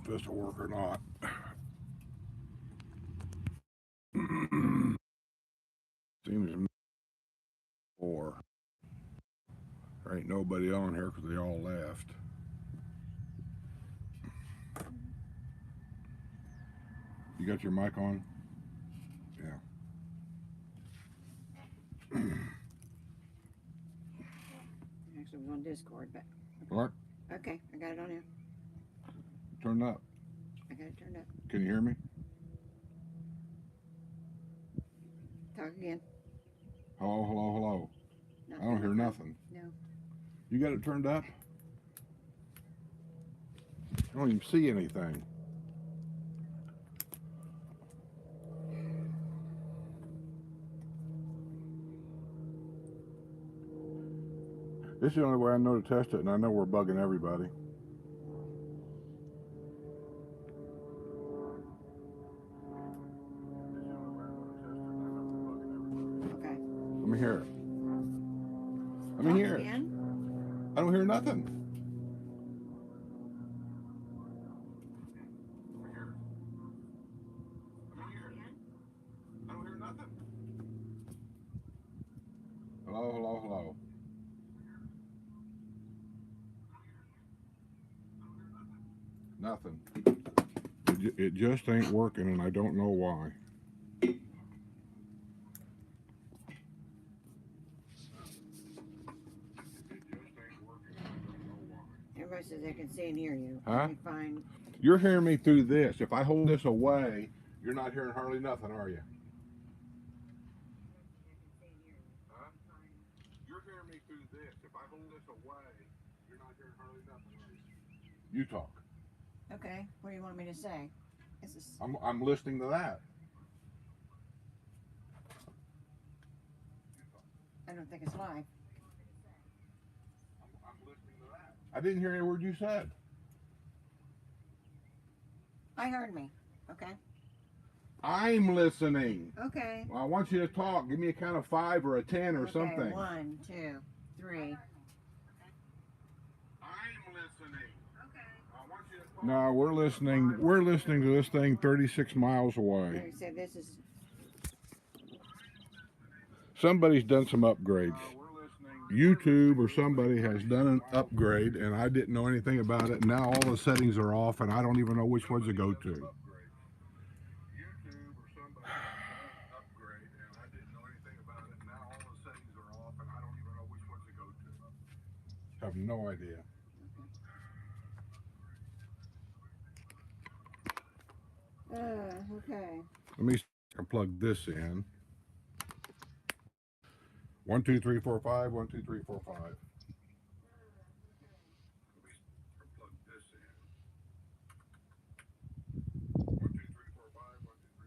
if this will work or not. Seems more. There ain't nobody on here because they all left. You got your mic on? Yeah. Actually, it was on Discord, but What? okay, I got it on here. Turn up. I got it turned up. Can you hear me? Talk again. Hello, hello, hello. Nothing. I don't hear nothing. No. You got it turned up? I don't even see anything. This is the only way I know to test it, and I know we're bugging everybody. Okay. Let me hear it. Let me hear it. I don't hear nothing. I don't hear nothing. Hello, hello, hello. Nothing. It just ain't working, and I don't know why. Everybody says they can see and hear you. Huh? Okay, fine. You're hearing me through this. If I hold this away, you're not hearing hardly nothing, are you? Huh? You're hearing me through this. If I hold this away, you're not hearing hardly nothing, are you? You talk. Okay. What do you want me to say? Is this... I'm listening to that. I don't think it's live. I'm listening to that. I didn't hear any word you said. I heard me. Okay. I'm listening. Okay. Well, I want you to talk. Give me a count of 5 or a 10 or something. 1, 2, 3. I'm listening. Okay. I want you to talk. No, we're listening. We're listening to this thing 36 miles away. You say this is... Somebody's done some upgrades. YouTube or somebody has done an upgrade, and I didn't know anything about it. Now all the settings are off, and I don't even know which ones to go to. I have no idea. Okay. Let me plug this in. 1, 2, 3, 4, 5. 1, 2, 3, 4, 5.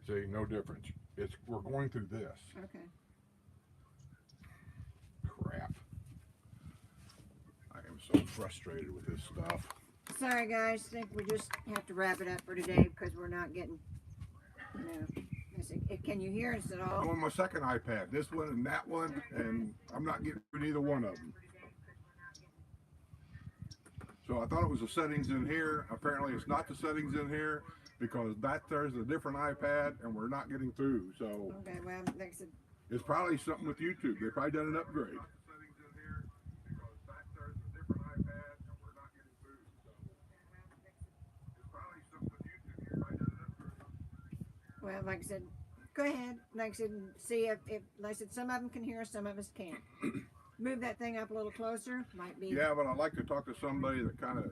See, no difference. We're going through this. Okay. Crap. I am so frustrated with this stuff. Sorry guys, think we just have to wrap it up for today because we're not getting, you know, can you hear us at all? I'm on my second iPad, this one and that one, and I'm not getting through neither one of them. So I thought it was the settings in here. Apparently it's not the settings in here because there's a different iPad and we're not getting through. So okay, well, like I said, it's probably something with YouTube. They've probably done an upgrade. well, like I said, go ahead. Like I said, see if like I said, some of them can hear us, some of us can't. Move that thing up a little closer. Might be. Yeah, but I'd like to talk to somebody that kind of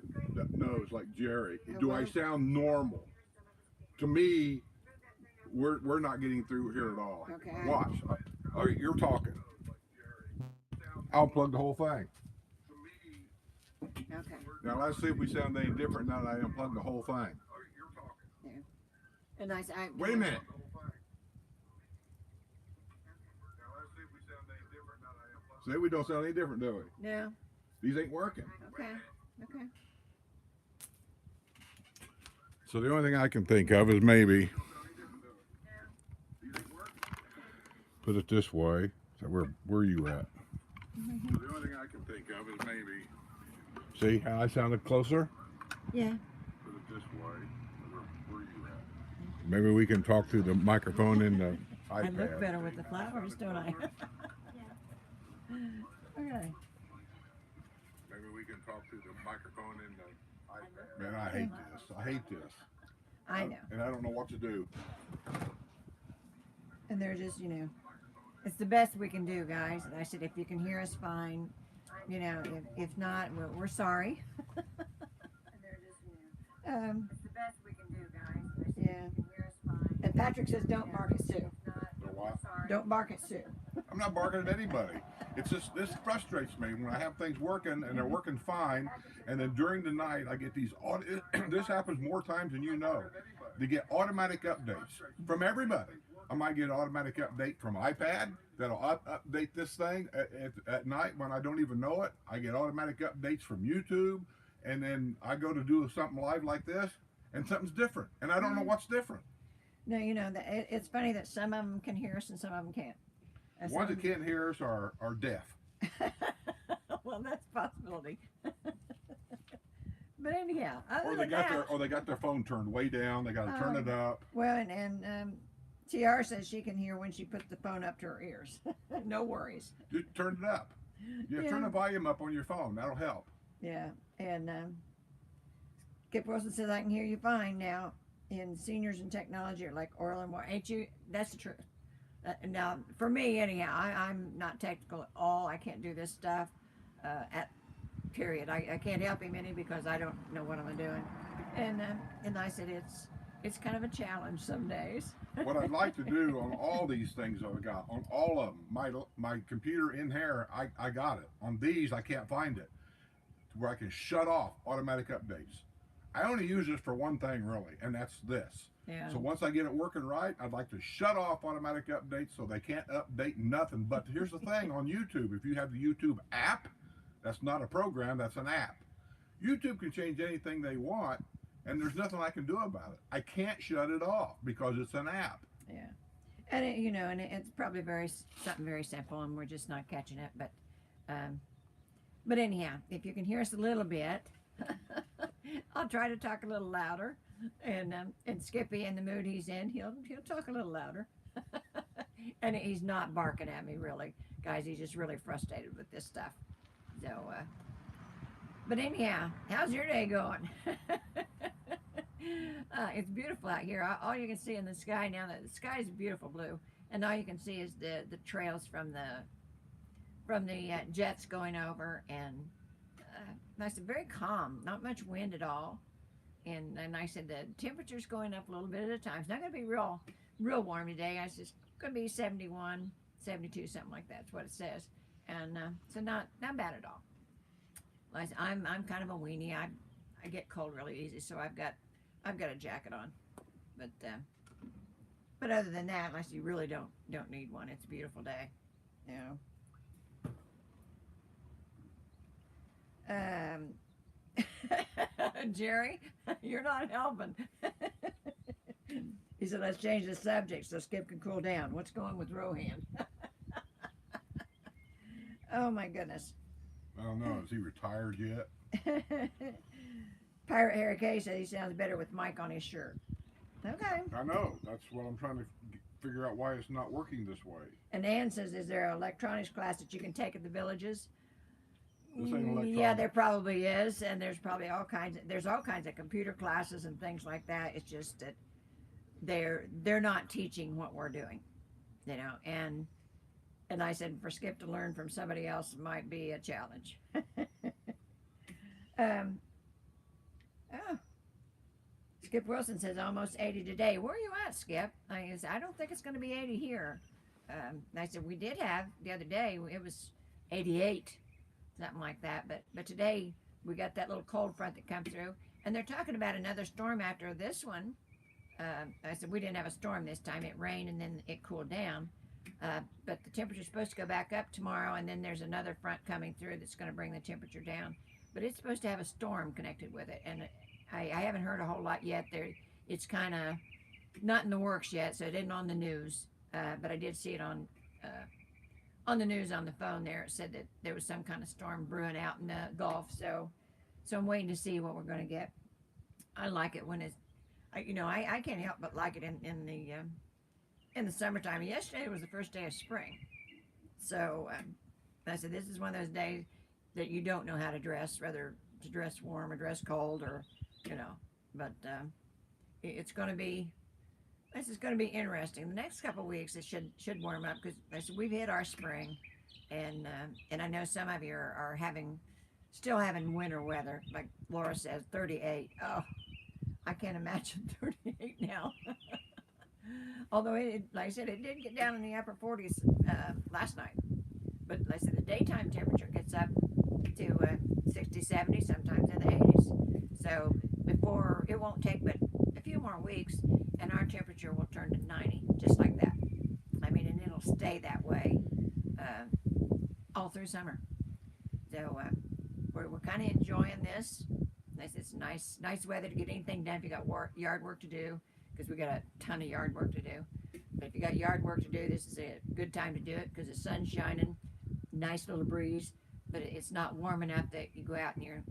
knows, like Jerry. Oh, Do well. I sound normal? To me, we're not getting through here at all. Okay. Watch. Oh, you're talking. I'll plug the whole thing. Okay. Now let's see if we sound any different now that I unplugged the whole thing. Yeah. And I Wait a minute. See, we don't sound any different, do we? No. These ain't working. Okay. Okay. So the only thing I can think of is maybe put it this way. So where are you at? So the only thing I can think of is maybe. See how I sounded closer? Yeah. Put it this Maybe we can talk through the microphone in the I look iPad. better with the flowers, don't I? Okay. Maybe we can talk through the microphone in the iPad. Man, I hate this. I hate this. I know. And I don't know what to do. And they're just, it's the best we can do, guys. And I said, if you can hear us, fine. If not, we're sorry. It's the best we can do, guys. Yeah. And Patrick says, don't bark at Sue. Don't bark at Sue. I'm not barking at anybody. It's just, this frustrates me when I have things working and they're working fine, and then during the night I get these, this happens more times than you know. They get automatic updates from everybody. I might get an automatic update from iPad that'll update this thing at night when I don't even know it. I get automatic updates from YouTube, and then I go to do something live like this, and something's different, and I don't know what's different. No, it's funny that some of them can hear us and some of them can't. The ones that can't hear us are deaf. Well, that's a possibility. But anyhow, Or they got their phone turned way down. They got to turn it up. Well, and TR says she can hear when she puts the phone up to her ears. No worries. Just turn it up. Yeah, turn the volume up on your phone. That'll help. Yeah, and Kip Wilson says I can hear you fine now. In seniors and technology are like oil and water. Ain't you? That's the truth. Now, for me, anyhow, I'm not technical at all. I can't do this stuff. Period. I can't help him any because I don't know what I'm doing. And I said it's kind of a challenge some days. What I'd like to do on all these things I've got, on all of them, my computer in here, I got it. On these, I can't find it, to where I can shut off automatic updates. I only use this for one thing really, and that's this. Yeah. So once I get it working right, I'd like to shut off automatic updates so they can't update nothing. But here's the thing on YouTube, if you have the YouTube app, that's not a program, that's an app. YouTube can change anything they want, and there's nothing I can do about it. I can't shut it off because it's an app. Yeah. And it's probably something very simple, and we're just not catching it. But anyhow, if you can hear us a little bit, I'll try to talk a little louder. And Skippy, in the mood he's in, he'll talk a little louder. And he's not barking at me, really, guys. He's just really frustrated with this stuff. So, but anyhow, how's your day going? It's beautiful out here. All you can see in the sky now, the sky is beautiful blue, and all you can see is the trails from the jets going over, and nice and very calm, not much wind at all. And I said the temperature's going up a little bit at a time. It's not going to be real warm today. It's just going to be 71, 72, something like that. That's what it says. And so not bad at all. Like I'm kind of a weenie. I get cold really easy, so I've got a jacket on. But other than that, unless you really don't need one, it's a beautiful day. Jerry, you're not helping. He said, let's change the subject so Skip can cool down. What's going with Rohan? Oh my goodness. I don't know. Is he retired yet? Pirate Harry K said he sounds better with Mike on his shirt. Okay. I know. That's what I'm trying to figure out, why it's not working this way. And Ann says, is there an electronics class that you can take at the villages? This ain't electronics. Yeah, there probably is, and there's probably all kinds of computer classes and things like that. It's just that they're not teaching what we're doing, and I said for Skip to learn from somebody else might be a challenge. Skip Wilson says almost 80 today. Where are you at, Skip? I don't think it's going to be 80 here. I said we did have the other day, it was 88. Something like that, but today we got that little cold front that come through, and they're talking about another storm after this one. I said we didn't have a storm this time. It rained and then it cooled down, but the temperature's supposed to go back up tomorrow, and then there's another front coming through that's going to bring the temperature down, but it's supposed to have a storm connected with it, and I haven't heard a whole lot yet. It's kind of not in the works yet, so it isn't on the news, but I did see it on the news on the phone there. It said that there was some kind of storm brewing out in the Gulf, so I'm waiting to see what we're going to get. I like it when it's, I can't help but like it in the summertime. Yesterday was the first day of spring, so I said this is one of those days that you don't know how to dress, whether to dress warm or dress cold, or you know. But it's going to be this is going to be interesting. The next couple of weeks it should warm up because I said we've hit our spring, and I know some of you are having still having winter weather. Like Laura says, 38. Oh, I can't imagine 38 now. Although like I said, it did get down in the upper 40s last night. But like I said, the daytime temperature gets up to 60, 70, sometimes in the 80s. So before, it won't take but a few more weeks, and our temperature will turn to 90, just like that. I mean, and it'll stay that way uh, all through summer. So we're kind of enjoying this. It's nice weather to get anything done if you got yard work to do, because we got a ton of yard work to do. But if you got yard work to do, this is a good time to do it because the sun's shining, nice little breeze, but it's not warm enough that you go out and you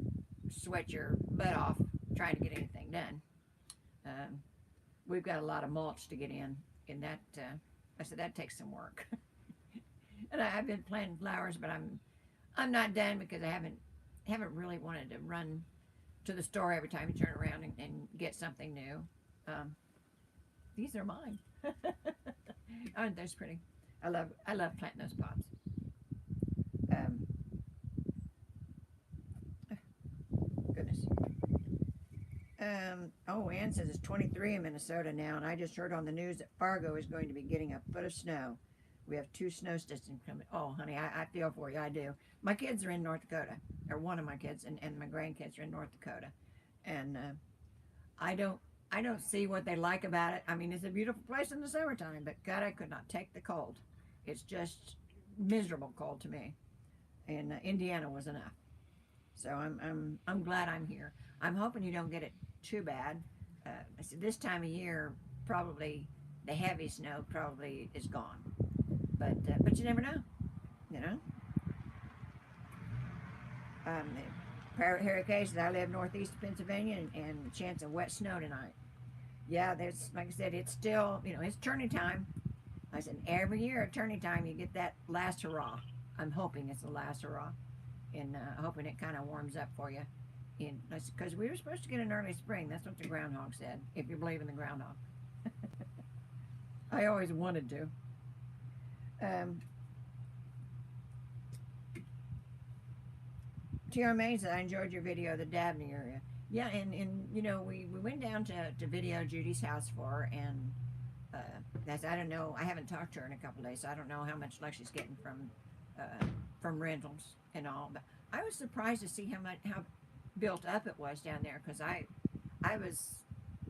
sweat your butt off trying to get anything done. We've got a lot of mulch to get in that. I said that takes some work. And I've been planting flowers, but I'm not done because I haven't really wanted to run to the store every time you turn around and get something new. These are mine. Aren't those pretty? I love planting those pots. Goodness. Ann says it's 23 in Minnesota now, and I just heard on the news that Fargo is going to be getting a foot of snow. We have 2 snow systems coming. Oh, honey, I feel for you. I do. My kids are in North Dakota, or one of my kids, and my grandkids are in North Dakota, and I don't see what they like about it. I mean, it's a beautiful place in the summertime, but God, I could not take the cold. It's just miserable cold to me, and Indiana was enough. So I'm glad I'm here. I'm hoping you don't get it too bad. I said this time of year, probably the heavy snow probably is gone, but you never know, you know. Harry Kay says I live northeast of Pennsylvania, and a chance of wet snow tonight. Yeah, there's, like I said, it's still, it's turning time. I said every year at turning time you get that last hurrah. I'm hoping it's the last hurrah, and hoping it kind of warms up for you. Because we were supposed to get an early spring. That's what the groundhog said, if you believe in the groundhog. I always wanted to. T.R. Main said, I enjoyed your video of the Dabney area. Yeah, and we went down to video Judy's house for her, and I don't know, I haven't talked to her in a couple of days, so I don't know how much luck she's getting from rentals and all, but I was surprised to see how built up it was down there, because I was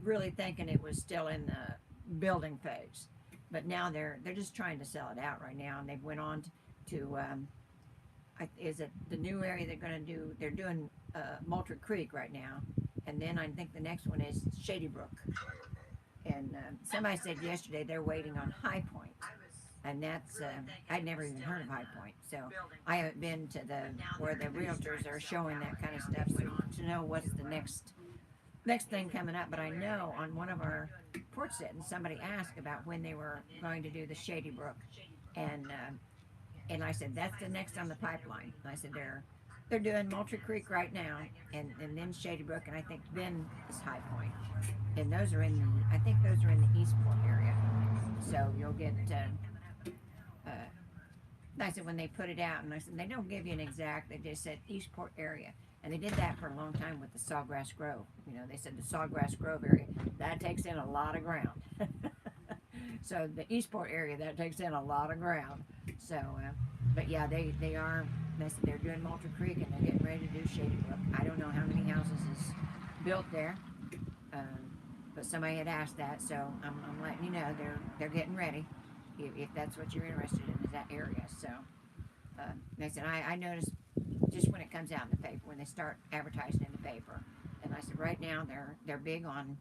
really thinking it was still in the building phase, but now they're just trying to sell it out right now, and they've went on to is it the new area they're going to do? They're doing Moultrie Creek right now, and then I think the next one is Shady Brook. And somebody said yesterday they're waiting on High Point, and that's I'd never even heard of High Point, so I haven't been to where the realtors are showing that kind of stuff to know what's the next thing coming up. But I know on one of our porch sittings somebody asked about when they were going to do the Shady Brook, and I said, that's the next on the pipeline. And I said, they're doing Moultrie Creek right now, and then Shady Brook, and I think then is High Point. And those are I think those are in the Eastport area. So you'll get, I said when they put it out, and I said, they don't give you an exact, they just said Eastport area. And they did that for a long time with the Sawgrass Grove. They said the Sawgrass Grove area, that takes in a lot of ground. So the Eastport area, that takes in a lot of ground. So, but yeah, they are, they're doing Moultrie Creek, and they're getting ready to do Shady Brook. I don't know how many houses is built there, but somebody had asked that, so I'm letting you know they're getting ready, if that's what you're interested in, is that area. So, they said, I noticed just when it comes out in the paper, when they start advertising in the paper, and I said right now they're big on,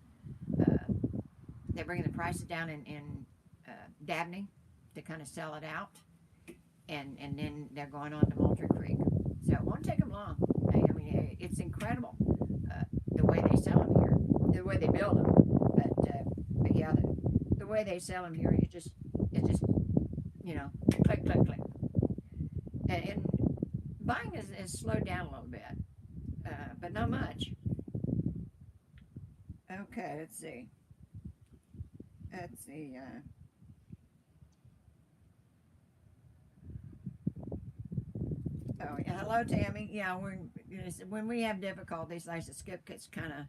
they're bringing the prices down in Dabney to kind of sell it out, and then they're going on to Moultrie Creek. So it won't take them long. I mean, it's incredible the way they sell them here. the way they build them. But yeah, the way they sell them here, it just click click click, and buying is slowed down a little bit, but not much. Okay, let's see. Let's see. Oh, yeah, hello, Tammy. Yeah, when we have difficulties, like the Skip gets kind of,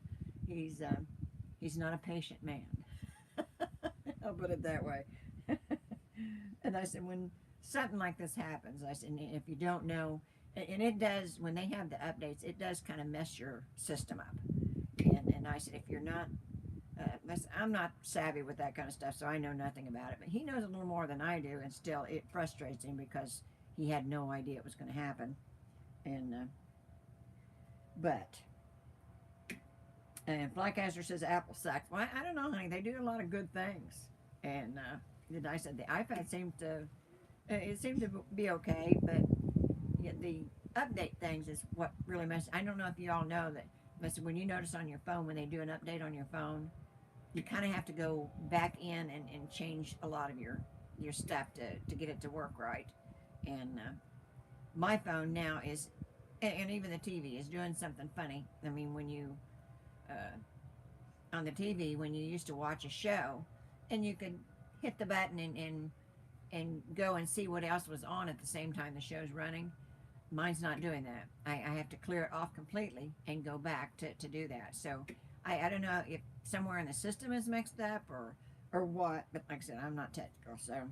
he's he's not a patient man. I'll put it that way. And I said, when something like this happens, I said, if you don't know, and it does, when they have the updates, it does kind of mess your system up. And I said, if you're not, I'm not savvy with that kind of stuff, so I know nothing about it. But he knows a little more than I do, and still, it frustrates him because he had no idea it was going to happen. And but and Flycaster says Apple sucks. Well, I don't know, honey. They do a lot of good things, and I said the iPad seemed to be okay, but yeah, the update things is what really messes. I don't know if you all know that. But when you notice on your phone when they do an update on your phone, you kind of have to go back in and change a lot of your stuff to get it to work right. And my phone now is, and even the TV is doing something funny. I mean, when you on the TV, when you used to watch a show, and you could hit the button and go and see what else was on at the same time the show's running. Mine's not doing that. I have to clear it off completely and go back to do that. So I don't know if somewhere in the system is mixed up or what, but like I said, I'm not technical. So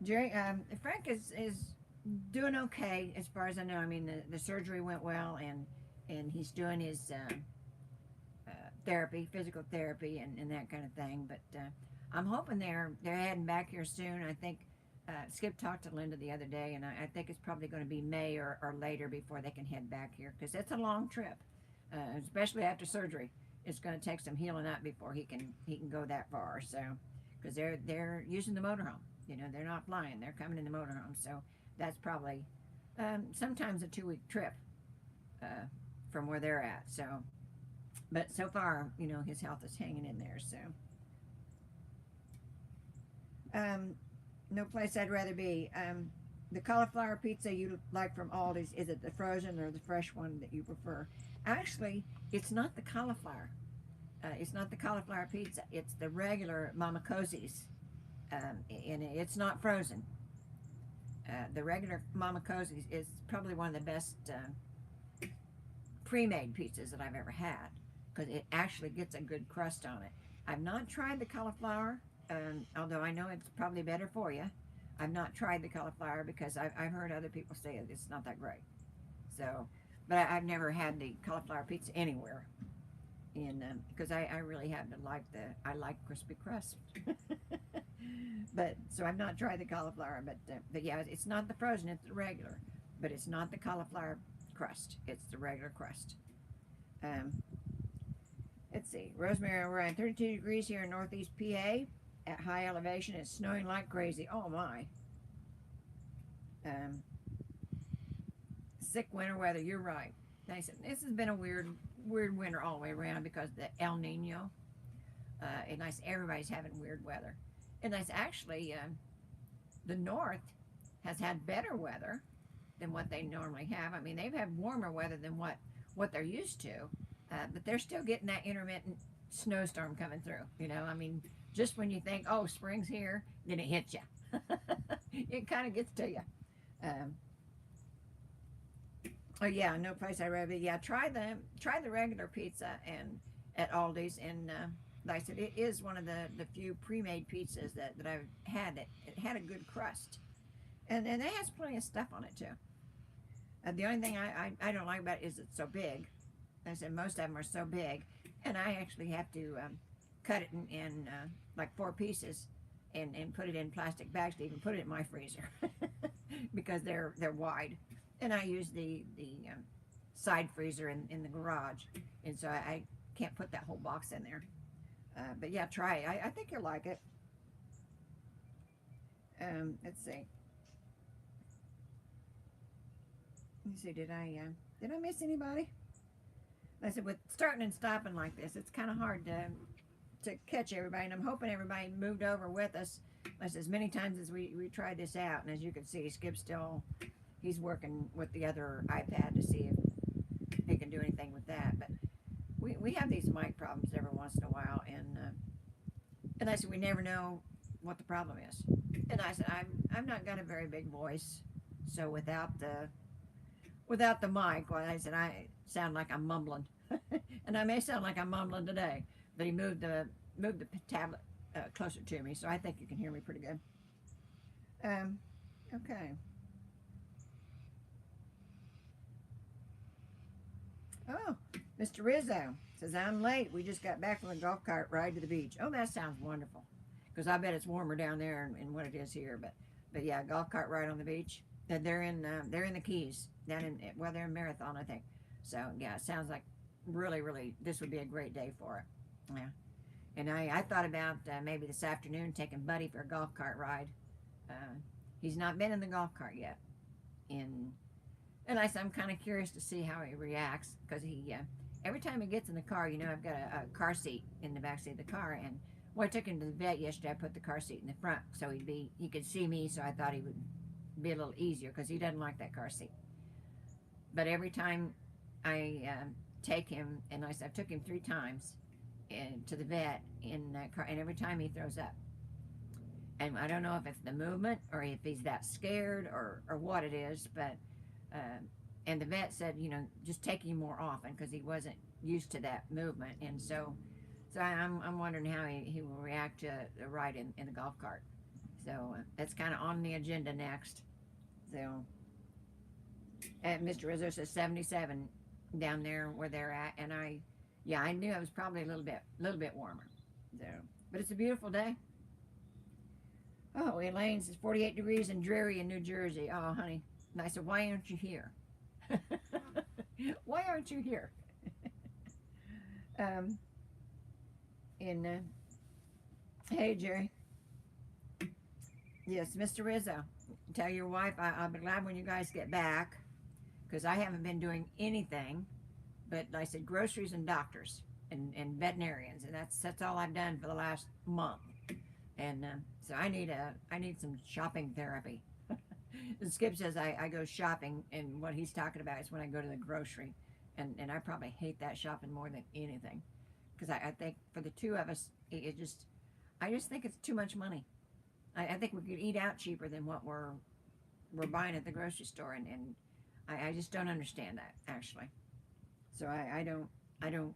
Jerry, Frank is doing okay as far as I know. I mean, the surgery went well, and he's doing his therapy, physical therapy, and that kind of thing. But I'm hoping they're heading back here soon. I think Skip talked to Linda the other day, and I think it's probably going to be May or later before they can head back here, because it's a long trip, especially after surgery. It's going to take some healing up before he can go that far. So, because they're using the motorhome, they're not flying; they're coming in the motorhome. So that's probably sometimes a 2-week trip from where they're at. So, but so far, his health is hanging in there. So. No place I'd rather be. The cauliflower pizza you like from Aldi's, is it the frozen or the fresh one that you prefer? Actually, it's not the cauliflower. It's not the cauliflower pizza. It's the regular Mama Cosie's, and it's not frozen. The regular Mama Cosie's is probably one of the best pre-made pizzas that I've ever had, because it actually gets a good crust on it. I've not tried the cauliflower. Although I know it's probably better for you. I've not tried the cauliflower because I've heard other people say it's not that great. So, but I've never had the cauliflower pizza anywhere. And because I really happen to like I like crispy crust. But so I've not tried the cauliflower, but yeah, it's not the frozen, it's the regular. But it's not the cauliflower crust. It's the regular crust. Let's see. Rosemary and Ryan, 32 degrees here in Northeast PA. At high elevation, it's snowing like crazy. Oh my. Sick winter weather, you're right. They said this has been a weird winter all the way around because of the El Nino. And everybody's having weird weather. And that's actually the north has had better weather than what they normally have. I mean, they've had warmer weather than what they're used to, but they're still getting that intermittent snowstorm coming through. I mean, just when you think, oh, spring's here, then it hits you. It kind of gets to you. Oh yeah, no place I'd rather be. Yeah, try the regular pizza and at Aldi's, and like I said, it is one of the few pre-made pizzas that I've had. It had a good crust, and it has plenty of stuff on it too. The only thing I don't like about it is it's so big. I said most of them are so big, and I actually have to cut it in like 4 pieces and put it in plastic bags to even put it in my freezer because they're wide, and I use the side freezer in the garage, and so I can't put that whole box in there. But yeah, try it. I think you'll like it. Let's see. Let me see. Did I miss anybody? I said, with starting and stopping like this, it's kind of hard to catch everybody. And I'm hoping everybody moved over with us. I said, as many times as we tried this out, and as you can see, Skip's still, he's working with the other iPad to see if he can do anything with that. But we have these mic problems every once in a while, and I said, we never know what the problem is. And I said, I've not got a very big voice, so without the mic, well, I said, I sound like I'm mumbling, and I may sound like I'm mumbling today. But he moved the tablet closer to me, so I think you can hear me pretty good. Okay. Oh, Mr. Rizzo says, I'm late. We just got back from a golf cart ride to the beach. Oh, that sounds wonderful. Because I bet it's warmer down there than what it is here. But yeah, golf cart ride on the beach. They're in the Keys down in, well, they're in Marathon, I think. So yeah, it sounds like really this would be a great day for it. Yeah. And I thought about maybe this afternoon taking Buddy for a golf cart ride. He's not been in the golf cart yet. And I said, I'm kind of curious to see how he reacts, because he every time he gets in the car, you know, I've got a car seat in the back seat of the car, and when I took him to the vet yesterday, I put the car seat in the front so he could see me, so I thought he would be a little easier, because he doesn't like that car seat. But every time I take him, and I took him 3 times to the vet in that car, and every time he throws up. And I don't know if it's the movement or if he's that scared or what it is, but and the vet said, you know, just take him more often, because he wasn't used to that movement. And so I'm wondering how he will react to a ride in the golf cart. So that's kind of on the agenda next. So Mr. Rizzo says 77 down there where they're at, and I knew it was probably a little bit warmer. So, but it's a beautiful day. Oh, Elaine says 48 degrees and dreary in New Jersey. Oh, honey. And I said, why aren't you here? Why aren't you here? Hey, Jerry. Yes, Mr. Rizzo. Tell your wife I'll be glad when you guys get back, because I haven't been doing anything but, I said, groceries and doctors and veterinarians, and that's all I've done for the last month. And so I need some shopping therapy. And Skip says I go shopping, and what he's talking about is when I go to the grocery, and I probably hate that shopping more than anything, because I think for the two of us, I just think it's too much money. I think we could eat out cheaper than what we're buying at the grocery store, and I just don't understand that, actually. So I don't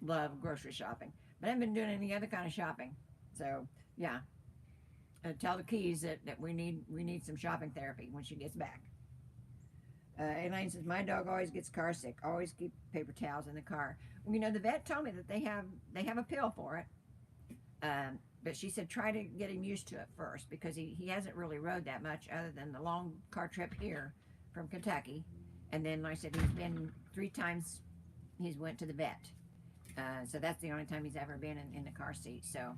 love grocery shopping, but I haven't been doing any other kind of shopping. So yeah, tell the Keys that we need some shopping therapy when she gets back. Elaine says, my dog always gets car sick. Always keep paper towels in the car. Well, you know, the vet told me that they have a pill for it. But she said try to get him used to it first, because he hasn't really rode that much other than the long car trip here from Kentucky. And then, like I said, he's been 3 times he's went to the vet. So that's the only time he's ever been in the car seat. So,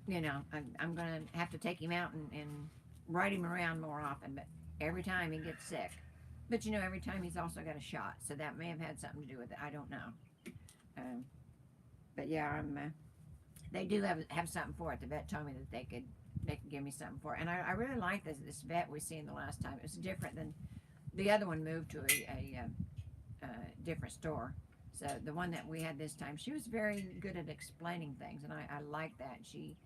you know, I'm going to have to take him out and ride him around more often. But every time he gets sick. But, you know, every time he's also got a shot. So that may have had something to do with it. I don't know. But yeah, they do have something for it. The vet told me that they could give me something for it. And I really like this vet we seen the last time. It was different than the other one. Moved to a different store. So the one that we had this time, she was very good at explaining things, and I like that. She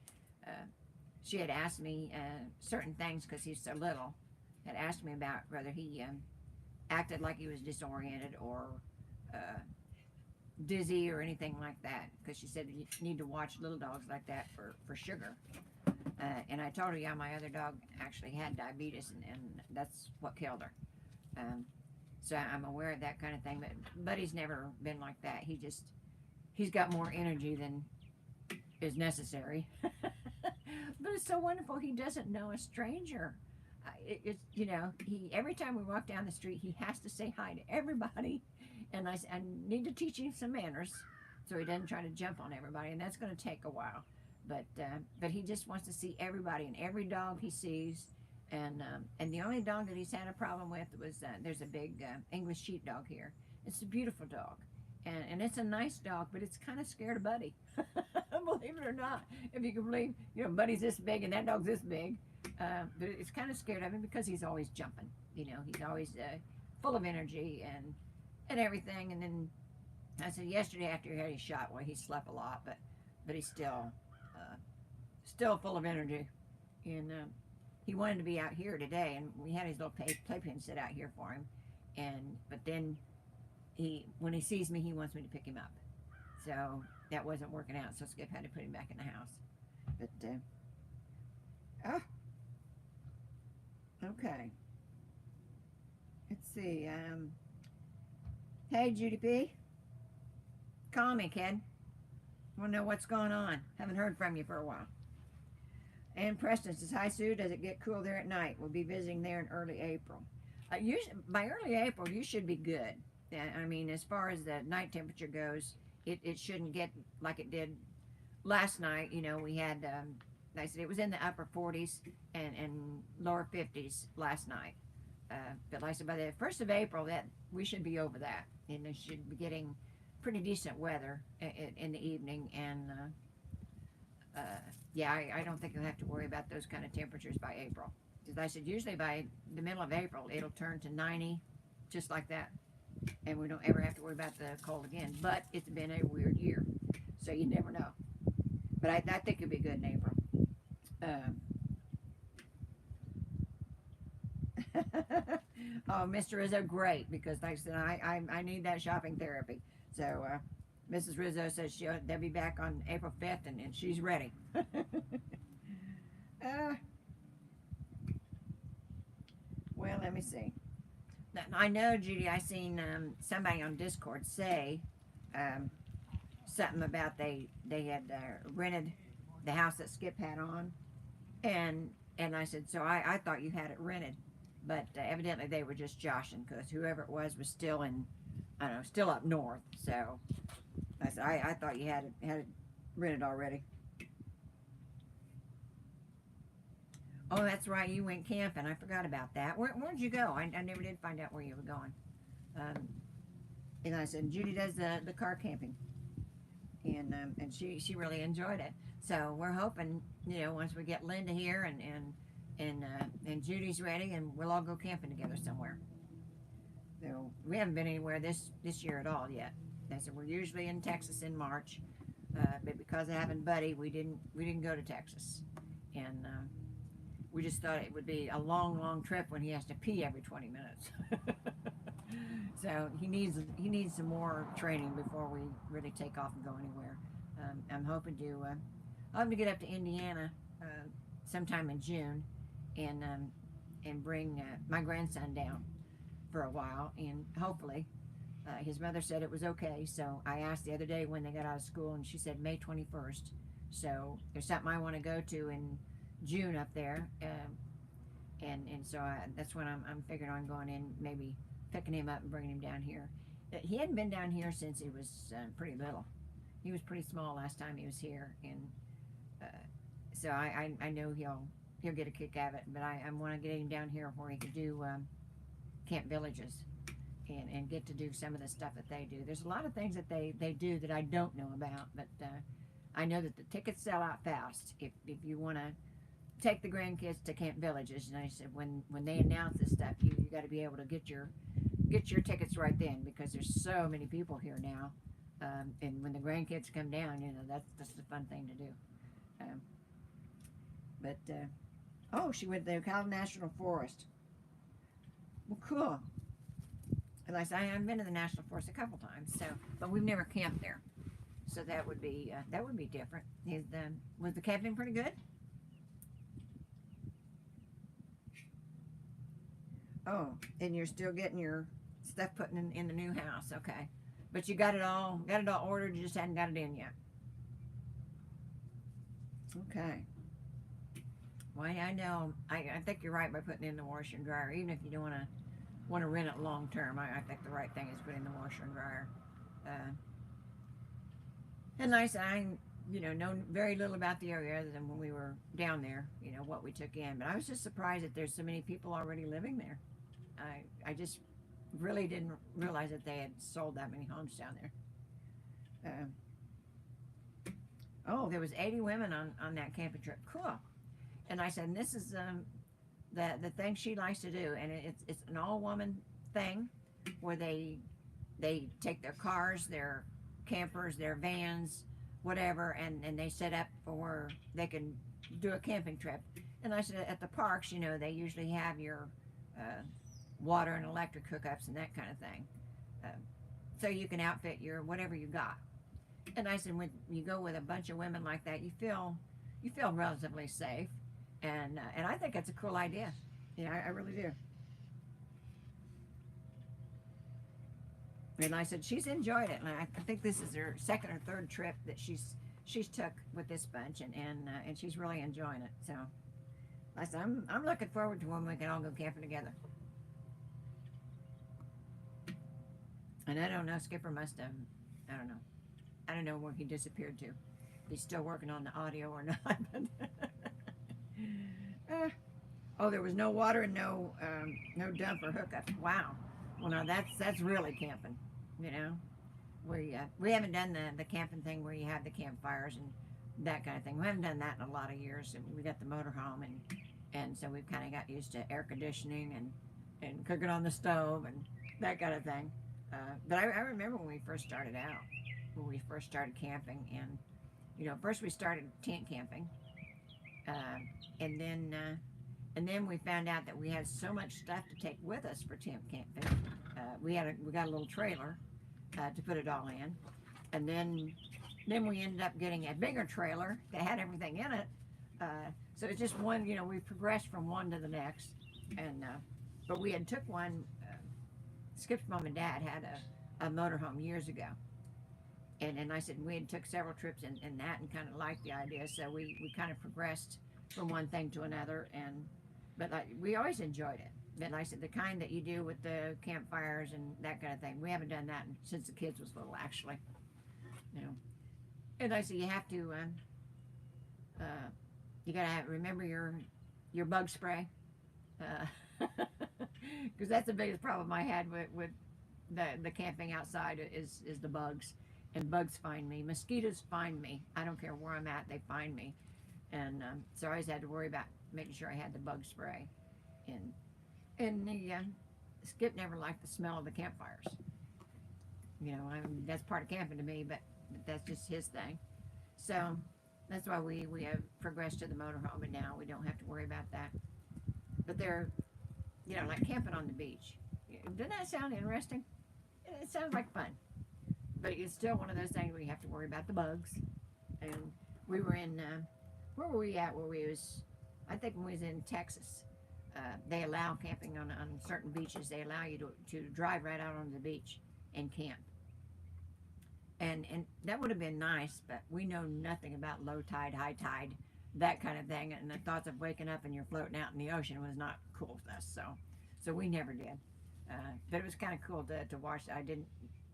had asked me certain things, because he's so little, had asked me about whether he acted like he was disoriented or dizzy or anything like that, because she said you need to watch little dogs like that for sugar. And I told her, yeah, my other dog actually had diabetes, and that's what killed her. So I'm aware of that kind of thing, but Buddy's never been like that. He's got more energy than is necessary. But it's so wonderful. He doesn't know a stranger. It's, you know, every time we walk down the street, he has to say hi to everybody. And I need to teach him some manners so he doesn't try to jump on everybody, and that's going to take a while. But he just wants to see everybody and every dog he sees. And the only dog that he's had a problem with was there's a big English sheepdog here, It's a beautiful dog. And it's a nice dog, but it's kind of scared of Buddy. Believe it or not. If you can believe, Buddy's this big and that dog's this big. But it's kind of scared of him because he's always jumping. He's always full of energy and everything. And then I said yesterday after he had his shot, well, he slept a lot, but he's still full of energy. And he wanted to be out here today, and we had his little playpen set out here for him. But then when he sees me, he wants me to pick him up. So that wasn't working out. So Skip had to put him back in the house. But okay. Let's see. Hey, Judy P. Call me, kid. Want to know what's going on? Haven't heard from you for a while. And Preston says, hi, Sue. Does it get cool there at night? We'll be visiting there in early April. By early April, you should be good. I mean, as far as the night temperature goes, it shouldn't get like it did last night. We had, like I said, it was in the upper 40s and lower 50s last night. But like I said, by the 1st of April, that we should be over that. And it should be getting pretty decent weather in the evening. And, yeah, I don't think you'll have to worry about those kind of temperatures by April. Because I said, usually by the middle of April, it'll turn to 90, just like that. And we don't ever have to worry about the cold again. But it's been a weird year, so you never know. But I think it'll be good in April. Oh, Mr. Rizzo, great, because like I said, I need that shopping therapy. So Mrs. Rizzo says they'll be back on April 5th, and she's ready. Well, let me see. I know, Judy, I seen somebody on Discord say something about they had rented the house that Skip had on, and I said, so I thought you had it rented, but evidently they were just joshing, because whoever it was still in, I don't know, still up north. So I said, I thought you had it rented already. Oh, that's right, you went camping. I forgot about that. Where'd you go? I never did find out where you were going. And I said, Judy does the car camping. And she really enjoyed it. So we're hoping, once we get Linda here and Judy's ready, and we'll all go camping together somewhere. So we haven't been anywhere this year at all yet. I said, we're usually in Texas in March. But because of having Buddy, we didn't go to Texas. And we just thought it would be a long trip when he has to pee every 20 minutes. So he needs some more training before we really take off and go anywhere. I'm hoping to get up to Indiana sometime in June and bring my grandson down for a while, and hopefully his mother said it was okay. So I asked the other day when they got out of school, and she said May 21st. So there's something I want to go to in June up there, and so that's when I'm figuring on going in, maybe picking him up and bringing him down here. He hadn't been down here since he was pretty little. He was pretty small last time he was here, and so I know he'll get a kick out of it. But I want to get him down here where he could do camp villages and get to do some of the stuff that they do. There's a lot of things that they do that I don't know about, but I know that the tickets sell out fast if you want to take the grandkids to camp villages. And I said, when they announce this stuff, you got to be able to get your tickets right then, because there's so many people here now, and when the grandkids come down, that's the fun thing to do. Oh, she went to the Ocala National Forest. Well, cool. And like I said, I've been to the National Forest a couple times, but we've never camped there, so that would be different. Was the camping pretty good? Oh, and you're still getting your stuff put in the new house, okay? But you got it all ordered. You just hadn't got it in yet. Okay. Well, I know. I think you're right by putting it in the washer and dryer, even if you don't want to rent it long term. I think the right thing is put it in the washer and dryer. And like I said, I know very little about the area other than when we were down there. What we took in. But I was just surprised that there's so many people already living there. I just really didn't realize that they had sold that many homes down there. Oh, there was 80 women on that camping trip. Cool. And I said, and this is the thing she likes to do, and it's an all woman thing where they take their cars, their campers, their vans, whatever, and they set up for they can do a camping trip. And I said at the parks, you know, they usually have your water and electric hookups and that kind of thing, so you can outfit your whatever you got. And I said when you go with a bunch of women like that, you feel relatively safe, and I think it's a cool idea. Yeah, I really do. And I said she's enjoyed it, and I think this is her second or third trip that she's took with this bunch, and she's really enjoying it. So I said I'm looking forward to when we can all go camping together. And I don't know, Skipper must have, I don't know where he disappeared to. He's still working on the audio or not. Oh, there was no water and no dump or hookup. Wow. Well, now that's really camping. You know, we haven't done the camping thing where you have the campfires and that kind of thing. We haven't done that in a lot of years. And we got the motorhome, and so we've kind of got used to air conditioning and cooking on the stove and that kind of thing. But I remember when we first started out, when we first started camping, and you know, first we started tent camping, and then we found out that we had so much stuff to take with us for tent camping. We got a little trailer to put it all in, and then we ended up getting a bigger trailer that had everything in it. So it's just one, you know, we progressed from one to the next, and but we had took one. Skip's mom and dad had a motorhome years ago, and I said we had took several trips in that and kind of liked the idea, so we kind of progressed from one thing to another, but we always enjoyed it. And I said the kind that you do with the campfires and that kind of thing, we haven't done that since the kids was little, actually, you know. And I said you have to you gotta remember your bug spray, because that's the biggest problem I had with the camping outside is the bugs. And bugs find me, mosquitoes find me. I don't care where I'm at, they find me. And so I always had to worry about making sure I had the bug spray. And the Skip never liked the smell of the campfires. You know, I mean, that's part of camping to me, but that's just his thing. So that's why we have progressed to the motorhome, and now we don't have to worry about that. But they're, you know, like camping on the beach. Doesn't that sound interesting? It sounds like fun. But it's still one of those things where you have to worry about the bugs. And we were in, where were we at? I think when we was in Texas, they allow camping on certain beaches. They allow you to drive right out on the beach and camp. And that would have been nice, but we know nothing about low tide, high tide, that kind of thing. And the thoughts of waking up and you're floating out in the ocean was not cool with us. So we never did. But it was kind of cool to watch. I didn't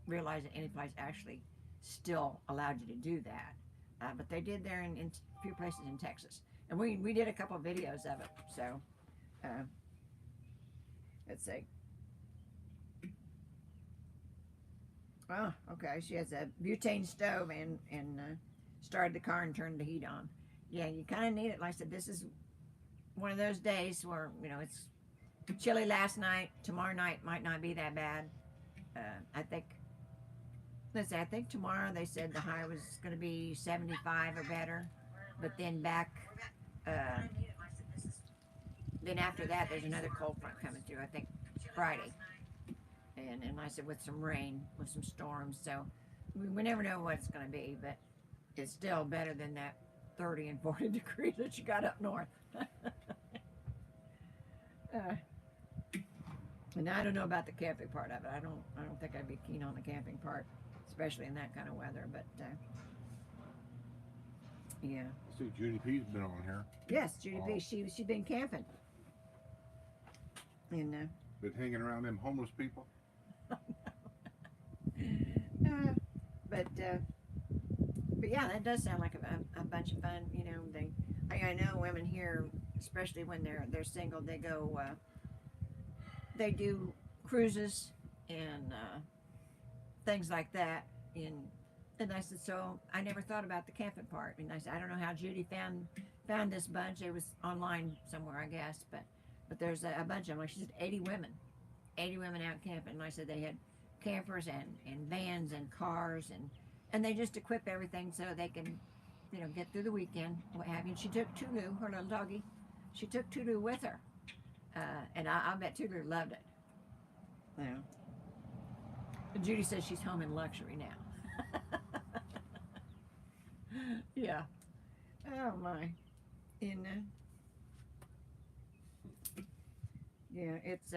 realize that any place actually still allowed you to do that. But they did there in a few places in Texas. And we did a couple of videos of it. So let's see. Oh, okay. She has a butane stove and started the car and turned the heat on. Yeah, you kind of need it. Like I said, this is one of those days where, you know, it's chilly last night. Tomorrow night might not be that bad. I think tomorrow they said the high was going to be 75 or better. But then then after that, there's another cold front coming through, I think Friday. And I said with some rain, with some storms. So we never know what it's going to be, but it's still better than that 30 and 40 degrees that you got up north. And I don't know about the camping part of it. I don't think I'd be keen on the camping part, especially in that kind of weather. But yeah. I see Judy P's been on here. Yes, Judy P. She's been camping. And been hanging around them homeless people. But yeah, that does sound like a bunch of fun. You know, I know women here, especially when they're single, they go. They do cruises and things like that. And I said, so I never thought about the camping part. And I said, I don't know how Judy found this bunch. It was online somewhere, I guess, but there's a bunch of them. Like she said, 80 women out camping. And I said they had campers and vans and cars and they just equip everything so they can, get through the weekend, what have you. And she took Tulu, her little doggy. She took Tulu with her, and I bet Tulu loved it. You know. And Judy says she's home in luxury now. Yeah. Oh my. Yeah, it's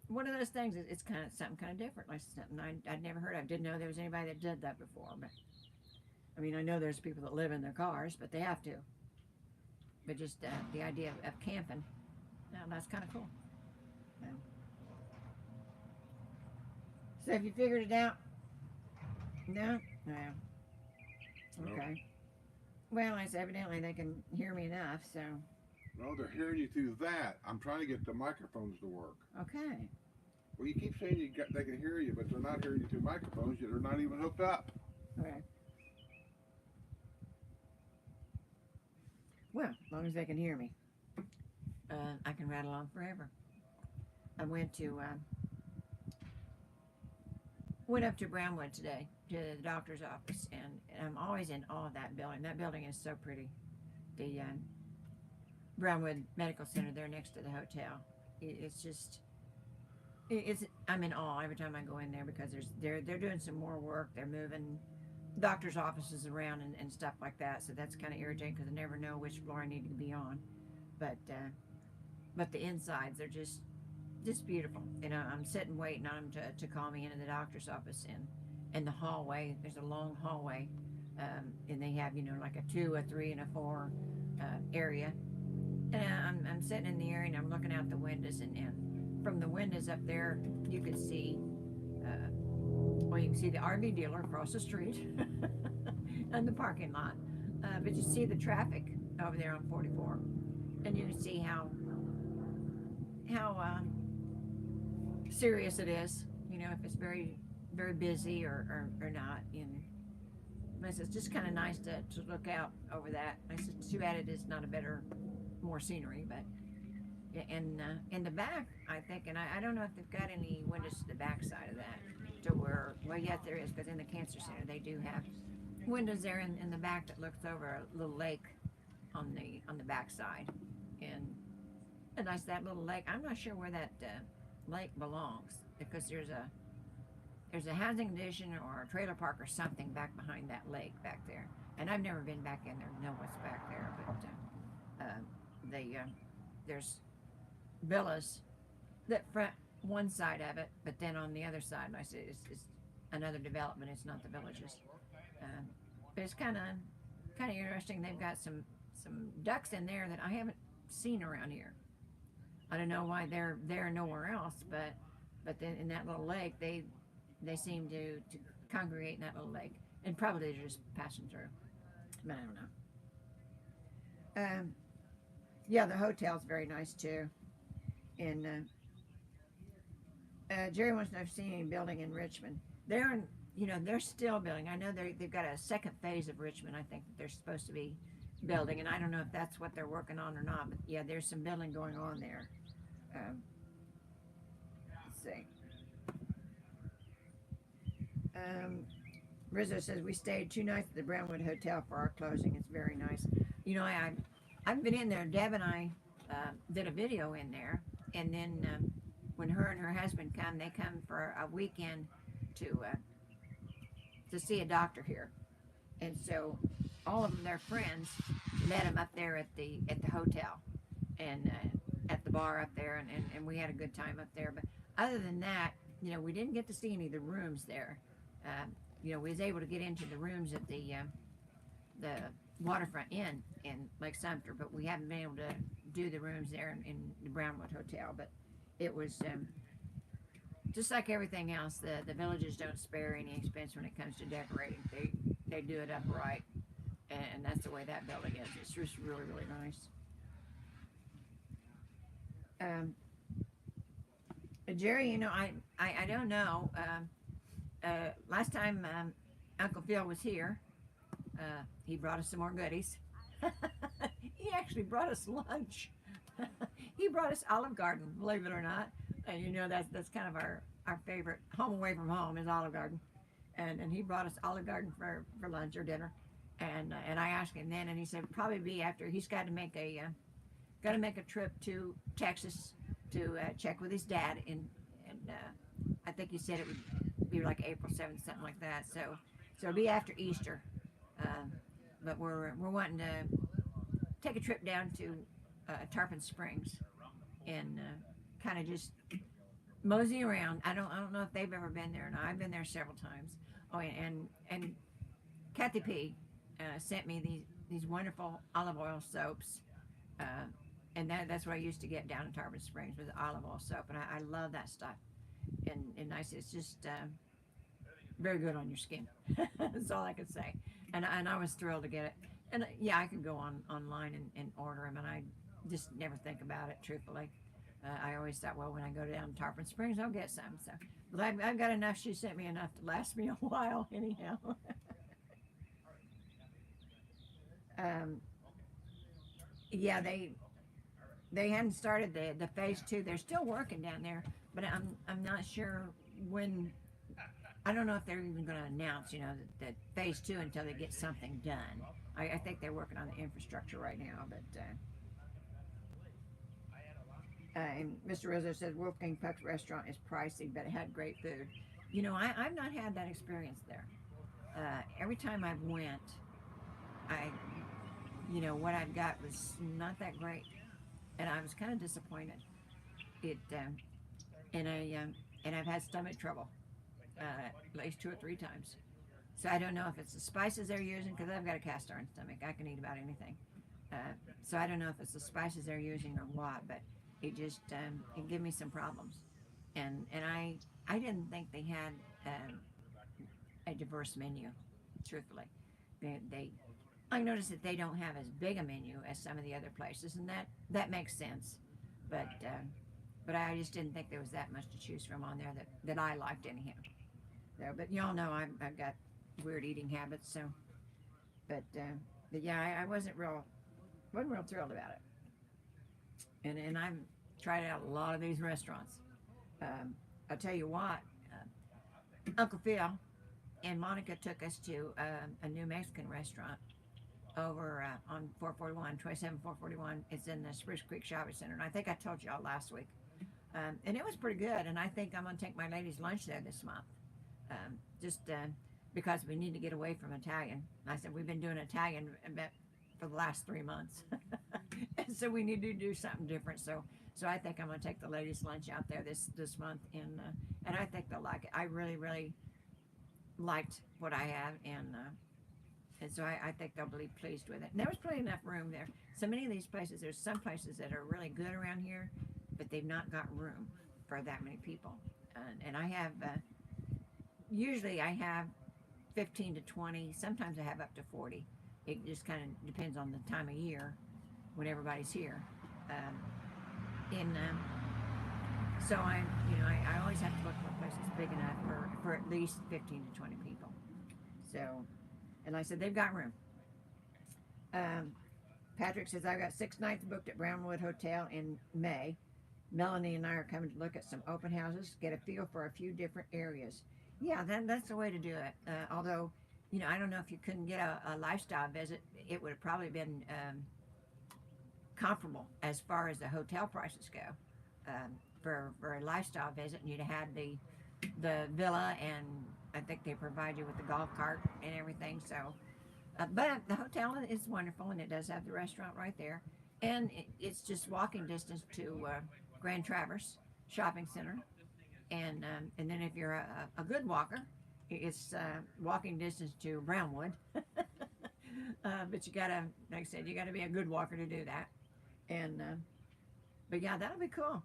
one of those things. It's kind of something kind of different, like something I'd never heard of. Didn't know there was anybody that did that before. But I mean, I know there's people that live in their cars, but they have to. But just the idea of camping, that's kind of cool. Yeah. So have you figured it out? No? No. Okay. Well, I said evidently they can hear me enough, so. No, they're hearing you through that. I'm trying to get the microphones to work. Okay. Well, you keep saying they can hear you, but they're not hearing you through microphones. They're not even hooked up. Okay. Well, as long as they can hear me, I can rattle on forever. I went up to Brownwood today to the doctor's office, and I'm always in awe of that building. That building is so pretty. The Brownwood Medical Center there next to the hotel. I'm in awe every time I go in there because they're doing some more work. They're moving doctor's offices around and stuff like that. So that's kind of irritating because I never know which floor I need to be on. But the insides are just beautiful. I'm sitting waiting on them to call me into the doctor's office, and the hallway. There's a long hallway, and they have like a 2, a 3, and a 4 area. And I'm sitting in the area and I'm looking out the windows, and from the windows up there you could see. You can see the RV dealer across the street and the parking lot. But you see the traffic over there on 44. And you can see how serious it is, if it's very, very busy or not. But it's just kind of nice to look out over that. It's too bad it is not more scenery, but in the back, I think, and I don't know if they've got any windows to the back side of that. Yes, there is, because in the cancer center they do have windows there in the back that looks over a little lake on the back side, and that's that little lake. I'm not sure where that lake belongs, because there's a housing addition or a trailer park or something back behind that lake back there, and I've never been back in there to know what's back there, but there's villas that front one side of it, but then on the other side, and I said it's another development. It's not the villages, but it's kind of interesting. They've got some ducks in there that I haven't seen around here. I don't know why they're there and nowhere else, but then in that little lake, they seem to congregate in that little lake, and probably they're just passing through. But I don't know. Yeah, the hotel's very nice too, and Jerry wants to know if you've seen any building in Richmond. They're still building. I know they've got a second phase of Richmond, I think, that they're supposed to be building, and I don't know if that's what they're working on or not, but yeah, there's some building going on there. Let's see. Rizzo says, we stayed 2 nights at the Brownwood Hotel for our closing. It's very nice. I've been in there. Deb and I did a video in there, and then when her and her husband come, they come for a weekend to see a doctor here, and so all of their friends met them up there at the hotel and at the bar up there, and we had a good time up there. But other than that, we didn't get to see any of the rooms there. We was able to get into the rooms at the Waterfront Inn in Lake Sumter, but we haven't been able to do the rooms there in the Brownwood Hotel. But it was just like everything else. The villages don't spare any expense when it comes to decorating. They do it up right, and that's the way that building is. It's just really, really nice. Jerry, I don't know. Last time Uncle Phil was here, he brought us some more goodies. He actually brought us lunch. He brought us Olive Garden, believe it or not. And that's kind of our favorite home away from home is Olive Garden. And he brought us Olive Garden for lunch or dinner. And I asked him then, and he said probably be after he's got to make a trip to Texas to check with his dad, and I think he said it would be like April 7th, something like that. So it'll be after Easter. But we're wanting to take a trip down to Tarpon Springs and kind of just mosey around. I don't know if they've ever been there. No, I've been there several times. Oh, and Kathy P sent me these wonderful olive oil soaps, and that's what I used to get down in Tarpon Springs with olive oil soap, and I love that stuff. And I said it's just very good on your skin. That's all I could say. And I was thrilled to get it. And yeah, I could go online and order them, and I just never think about it, truthfully. I always thought, well, when I go down to Tarpon Springs, I'll get some. So, but I've got enough. She sent me enough to last me a while, anyhow. Yeah, they hadn't started the phase 2. They're still working down there, but I'm not sure when. I don't know if they're even going to announce, that phase 2 until they get something done. I think they're working on the infrastructure right now, but. And Mr. Rizzo says Wolfgang Puck's restaurant is pricey, but it had great food. I've not had that experience there. Every time I've went, what I've got was not that great, and I was kind of disappointed. And I've had stomach trouble at least 2 or 3 times. So I don't know if it's the spices they're using, because I've got a cast iron stomach. I can eat about anything. So I don't know if it's the spices they're using or what, but it just it gave me some problems. And I didn't think they had a diverse menu, truthfully. I noticed that they don't have as big a menu as some of the other places, and that makes sense. But I just didn't think there was that much to choose from on there that I liked anyhow. So, but y'all know I've got weird eating habits, so. But yeah, I wasn't real thrilled about it. And I've tried out a lot of these restaurants. I'll tell you what, Uncle Phil and Monica took us to a new Mexican restaurant over on 27 441. It's in the Spruce Creek Shopping Center, and I think I told y'all last week. And it was pretty good, and I think I'm going to take my ladies' lunch there this month. Just because we need to get away from Italian. I said we've been doing Italian for the last 3 months. And so we need to do something different. So I think I'm going to take the ladies' lunch out there this month, and I think they'll like it. I really, really liked what I have, and so I think they'll be pleased with it. And there was plenty enough room there. So many of these places, there's some places that are really good around here, but they've not got room for that many people. And I have, usually I have 15 to 20, sometimes I have up to 40. It just kind of depends on the time of year when everybody's here. So I always have to look for a place that's big enough for at least 15 to 20 people. So, and like I said, they've got room. Patrick says, I've got 6 nights booked at Brownwood Hotel in May. Melanie and I are coming to look at some open houses, get a feel for a few different areas. Yeah, that's the way to do it. Although, I don't know if you couldn't get a lifestyle visit, it would have probably been comparable as far as the hotel prices go for a lifestyle visit, and you'd have had the villa, and I think they provide you with the golf cart and everything. So, but the hotel is wonderful, and it does have the restaurant right there, and it's just walking distance to Grand Traverse Shopping Center, and then if you're a good walker, it's walking distance to Brownwood. But you gotta, like I said, you gotta be a good walker to do that. And but yeah, that'll be cool.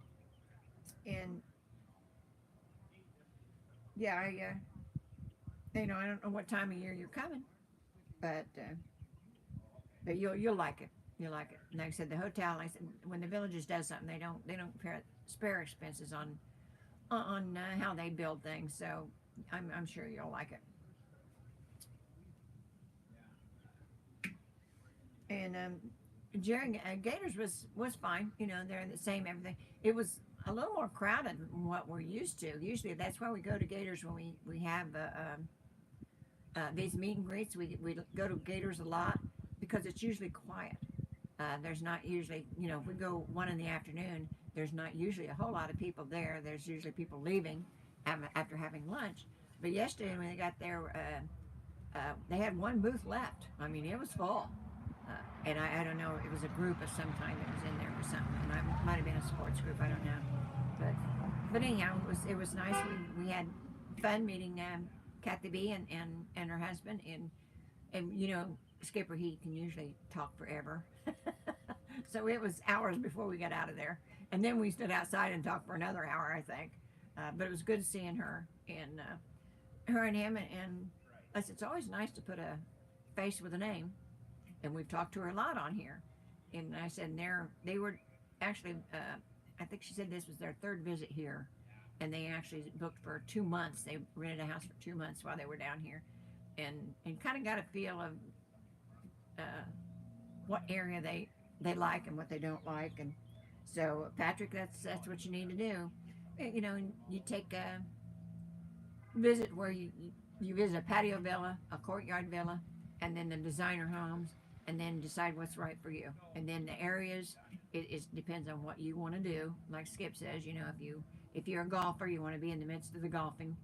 And yeah, I don't know what time of year you're coming, but you'll like it. You'll like it. Like I said, the hotel. Like I said, when the Villages does something, they don't spare expenses on how they build things. So I'm sure you'll like it. And Jerry Gators was fine. You know, they're the same everything. It was a little more crowded than what we're used to. Usually, that's why we go to Gators when we have these meet and greets. We go to Gators a lot because it's usually quiet. There's not usually, you know, if we go one in the afternoon, there's not usually a whole lot of people there. There's usually people leaving after having lunch. But yesterday when they got there, they had one booth left. I mean, it was full. And I don't know, it was a group of some kind that was in there or something. And I might have been a sports group, I don't know. But anyhow, it was nice. We had fun meeting Kathy B and her husband. And you know, Skipper, he can usually talk forever. So it was hours before we got out of there. And then we stood outside and talked for another hour, I think. But it was good seeing her and her and him. And it's always nice to put a face with a name. And we've talked to her a lot on here. And I said, they were actually, I think she said this was their third visit here. And they actually booked for 2 months. They rented a house for 2 months while they were down here. And kind of got a feel of what area they like and what they don't like. And so, Patrick, that's what you need to do. You know, you take a visit where you visit a patio villa, a courtyard villa, and then the designer homes, and then decide what's right for you. And then the areas, it depends on what you want to do. Like Skip says, you know, if you're a golfer, you want to be in the midst of the golfing.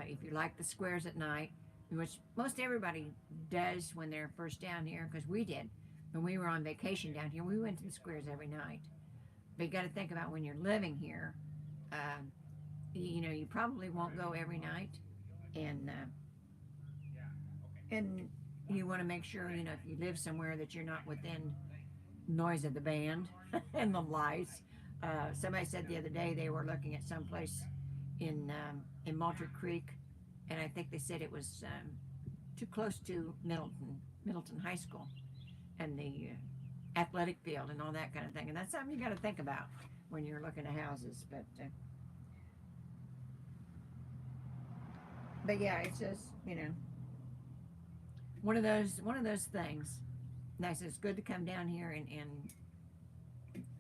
If you like the squares at night, which most everybody does when they're first down here, because we did. When we were on vacation down here, we went to the squares every night. But you got to think about when you're living here, you know, you probably won't go every night. And you want to make sure, you know, if you live somewhere that you're not within noise of the band and the lights. Somebody said the other day they were looking at some place in Moultrie Creek, and I think they said it was too close to Middleton High School and the athletic field and all that kind of thing. And that's something you got to think about when you're looking at houses. But yeah, it's just, you know, one of those things. Nice. It's good to come down here and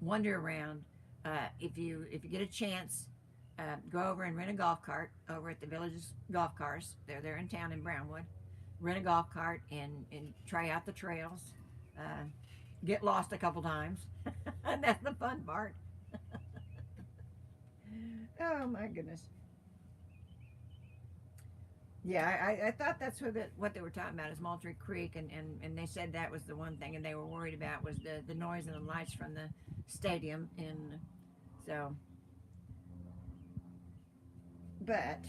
wander around. If you get a chance, go over and rent a golf cart over at the Village's Golf Cars. They're there in town in Brownwood. Rent a golf cart and try out the trails. Get lost a couple times. That's the fun part. Oh my goodness. Yeah, I thought that's what they were talking about is Moultrie Creek, and they said that was the one thing, and they were worried about was the noise and the lights from the stadium, and so. But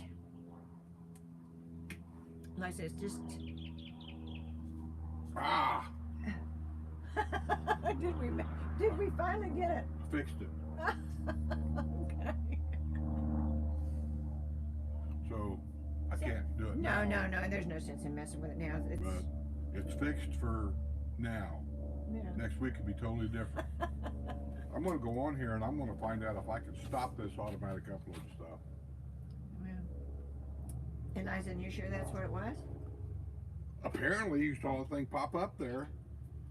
like I said, it's just. Ah! Did we finally get it? Fixed it. Okay. So I can't do it No, now. no. There's no sense in messing with it now. It's fixed for now. Yeah. Next week could be totally different. I'm going to go on here and I'm going to find out if I can stop this automatic upload stuff. Well. And I said, you sure that's what it was? Apparently, you saw the thing pop up there.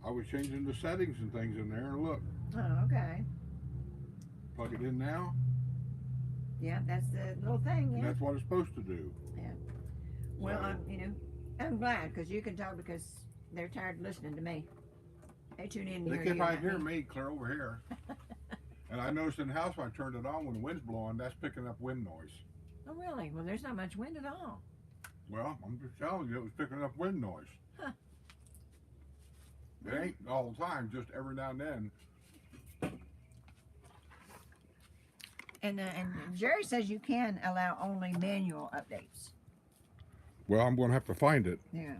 I was changing the settings and things in there, and look. Oh, okay. Plug it in now. Yeah, that's the little thing. And Yeah. that's what it's supposed to do. Yeah. Well, So, I'm glad because you can talk because they're tired of listening to me. They tune in they here. can't probably hear me clear over here. And I noticed in the house when I turned it on, when the wind's blowing, that's picking up wind noise. Oh, really? Well, there's not much wind at all. Well, I'm just telling you, it was picking up wind noise. Huh. It ain't all the time, just every now and then. And Jerry says you can allow only manual updates. Well, I'm going to have to find it. Yeah.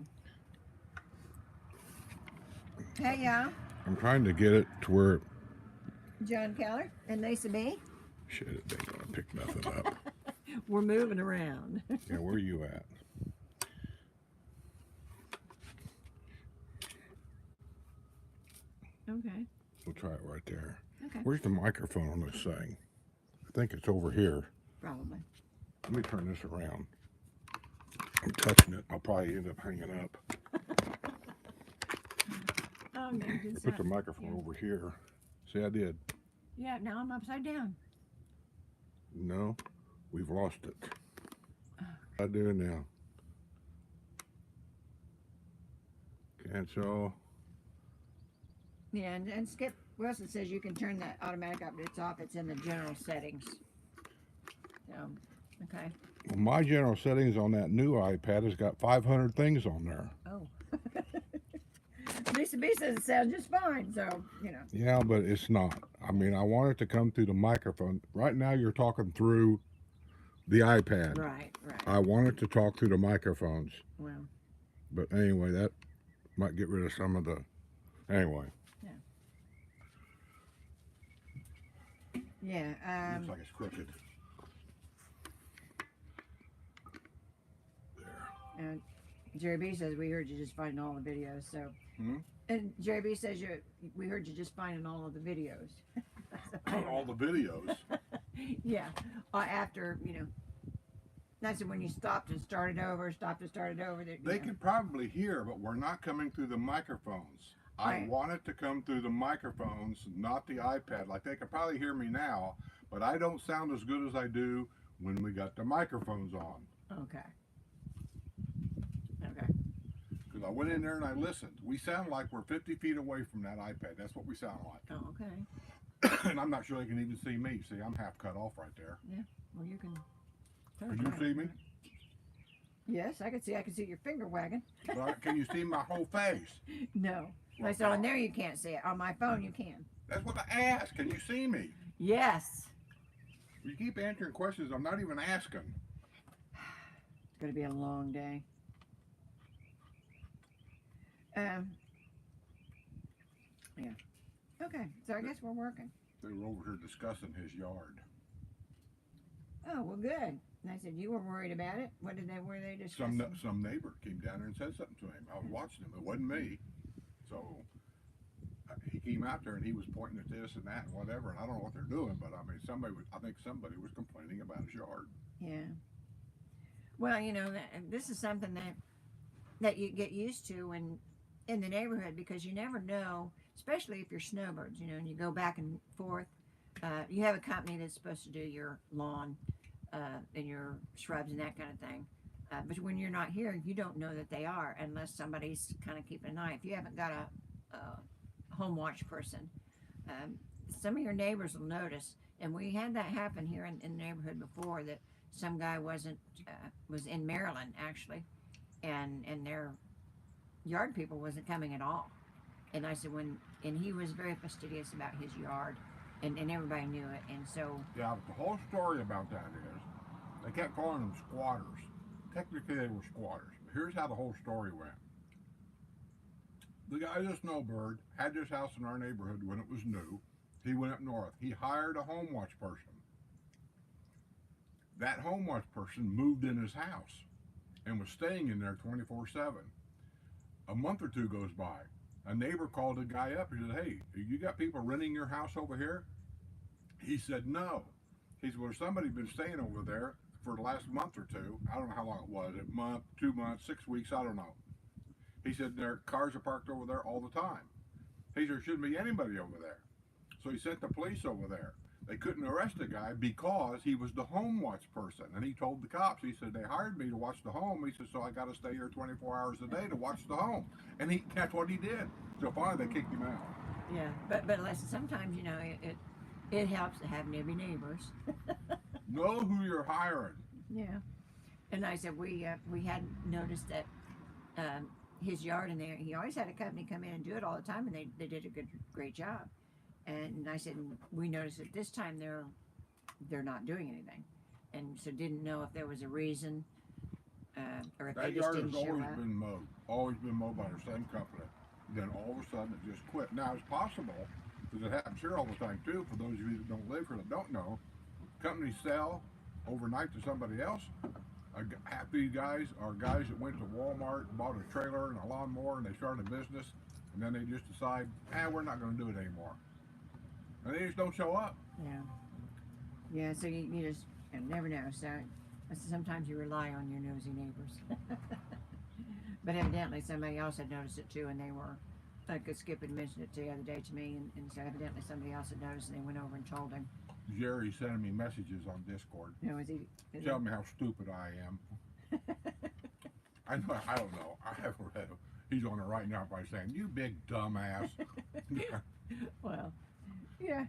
Hey, y'all. I'm trying to get it to where. John Keller and Lisa B. Shit, it ain't going to pick nothing up. We're moving around. Yeah, where are you at? Okay. We'll try it right there. Okay. Where's the microphone on this thing? I think it's over here. Probably. Let me turn this around. I'm touching it. I'll probably end up hanging up. Oh, no, good Put the stuff. microphone Yeah. over here. See, I did. Yeah, now I'm upside down. No, we've lost it. What do I do now? Cancel. Yeah, and Skip Wilson says you can turn that automatic updates off. It's in the general settings. So, okay. Well, my general settings on that new iPad has got 500 things on there. Oh. Lisa B says it sounds just fine, so, you know. Yeah, but it's not. I mean, I want it to come through the microphone. Right now, you're talking through the iPad. Right, right. I want it to talk through the microphones. Well, But anyway, that might get rid of some of the. Anyway. yeah. Looks like it's crooked. And Jerry B says we heard you just finding all the videos. So, Hmm? and Jerry B says we heard you just finding all of the videos. All the videos. Yeah, after that's when you stopped and started over, That They can probably hear, but we're not coming through the microphones. I Right. want it to come through the microphones, not the iPad. Like they can probably hear me now, but I don't sound as good as I do when we got the microphones on. Okay. Okay. Because I went in there and I listened. We sound like we're 50 feet away from that iPad. That's what we sound like. Oh, okay. And I'm not sure they can even see me. See, I'm half cut off right there. Well, you can. Can you see me? Yes, I can see. I can see your finger wagging. But can you see my whole face? No. I said on there you can't see it. On my phone you can. That's what I asked. Can you see me? Yes. You keep answering questions I'm not even asking. It's going to be a long day. Yeah. Okay. So I guess we're working. They were over here discussing his yard. Oh, well, good. And I said, you were worried about it. Were they discussing? Some neighbor came down there and said something to him. I was watching him. It wasn't me. So he came out there and he was pointing at this and that and whatever. And I don't know what they're doing, but I mean, I think somebody was complaining about his yard. Yeah. Well, this is something that you get used to in the neighborhood, because you never know, especially if you're snowbirds, and you go back and forth. You have a company that's supposed to do your lawn and your shrubs and that kind of thing. But when you're not here, you don't know that they are unless somebody's kind of keeping an eye. If you haven't got a home watch person, some of your neighbors will notice. And we had that happen here in the neighborhood before, that some guy was in Maryland actually, and their yard people wasn't coming at all. And I said and he was very fastidious about his yard, and everybody knew it. And so Yeah, but the whole story about that is they kept calling them squatters. Technically, they were squatters. But here's how the whole story went. The guy, this snowbird, had this house in our neighborhood when it was new. He went up north. He hired a home watch person. That home watch person moved in his house and was staying in there 24/7. A month or two goes by. A neighbor called the guy up. He said, "Hey, you got people renting your house over here?" He said, "No." He said, "Well, somebody's been staying over there for the last month or two. I don't know how long it was. A month, 2 months, 6 weeks, I don't know." He said, "Their cars are parked over there all the time." He said, "There shouldn't be anybody over there." So he sent the police over there. They couldn't arrest the guy because he was the home watch person. And he told the cops, he said, "They hired me to watch the home." He said, "So I got to stay here 24 hours a day to watch the home." And that's what he did. So finally they kicked him out. Yeah, but listen, sometimes it helps to have neighbors. Know who you're hiring. Yeah. And I said we had noticed that his yard in there, he always had a company come in and do it all the time, and they did a great job. And I said, we noticed that this time they're not doing anything, and so didn't know if there was a reason, or if That they just yard didn't has show always up. been mowed. Always been mowed by the same company. Then all of a sudden it just quit. Now it's possible, because it happens here all the time too, for those of you that don't live here that don't know, companies sell overnight to somebody else. Half these guys are guys that went to Walmart, bought a trailer and a lawnmower, and they started a business, and then they just decide, we're not going to do it anymore. And they just don't show up. Yeah. Yeah. So you just You never know. So sometimes you rely on your nosy neighbors. But evidently somebody else had noticed it too, and they were, like Skip had mentioned it the other day to me, and so evidently somebody else had noticed, and they went over and told him. Jerry's sending me messages on Discord. You know, Tell me how stupid I am. I know. I don't know. I haven't read him. He's on it right now by saying, "You big dumbass." Well, yeah.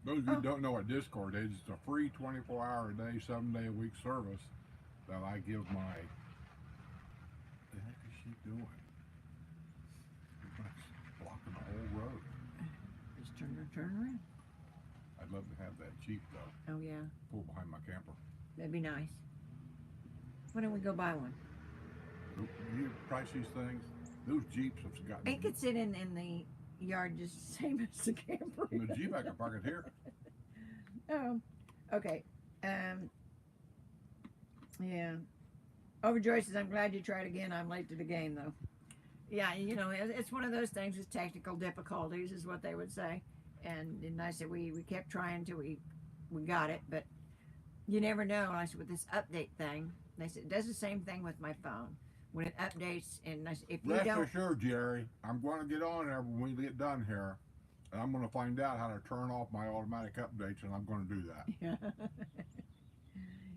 Those of you who don't know what Discord is, it's a free 24-hour-a-day, 7-day-a-week service that I give my. What the heck is she doing? She's blocking the whole road. Just turn around. I'd love to have that Jeep though. Oh yeah. Pull behind my camper. That'd be nice. Why don't we go buy one? You price these things? Those Jeeps have gotten. It could sit in the yard just the same as the camper. The Jeep, I can park it here. Oh, okay. Yeah. Overjoy says, I'm glad you tried again. I'm late to the game, though. Yeah, you know, it's one of those things with technical difficulties, is what they would say. And I said, we kept trying till we got it, but you never know. I said, with this update thing, they said, it does the same thing with my phone. When it updates, and I said, if you Rest don't... assured, Jerry, I'm going to get on there when we get done here, and I'm going to find out how to turn off my automatic updates, and I'm going to do that.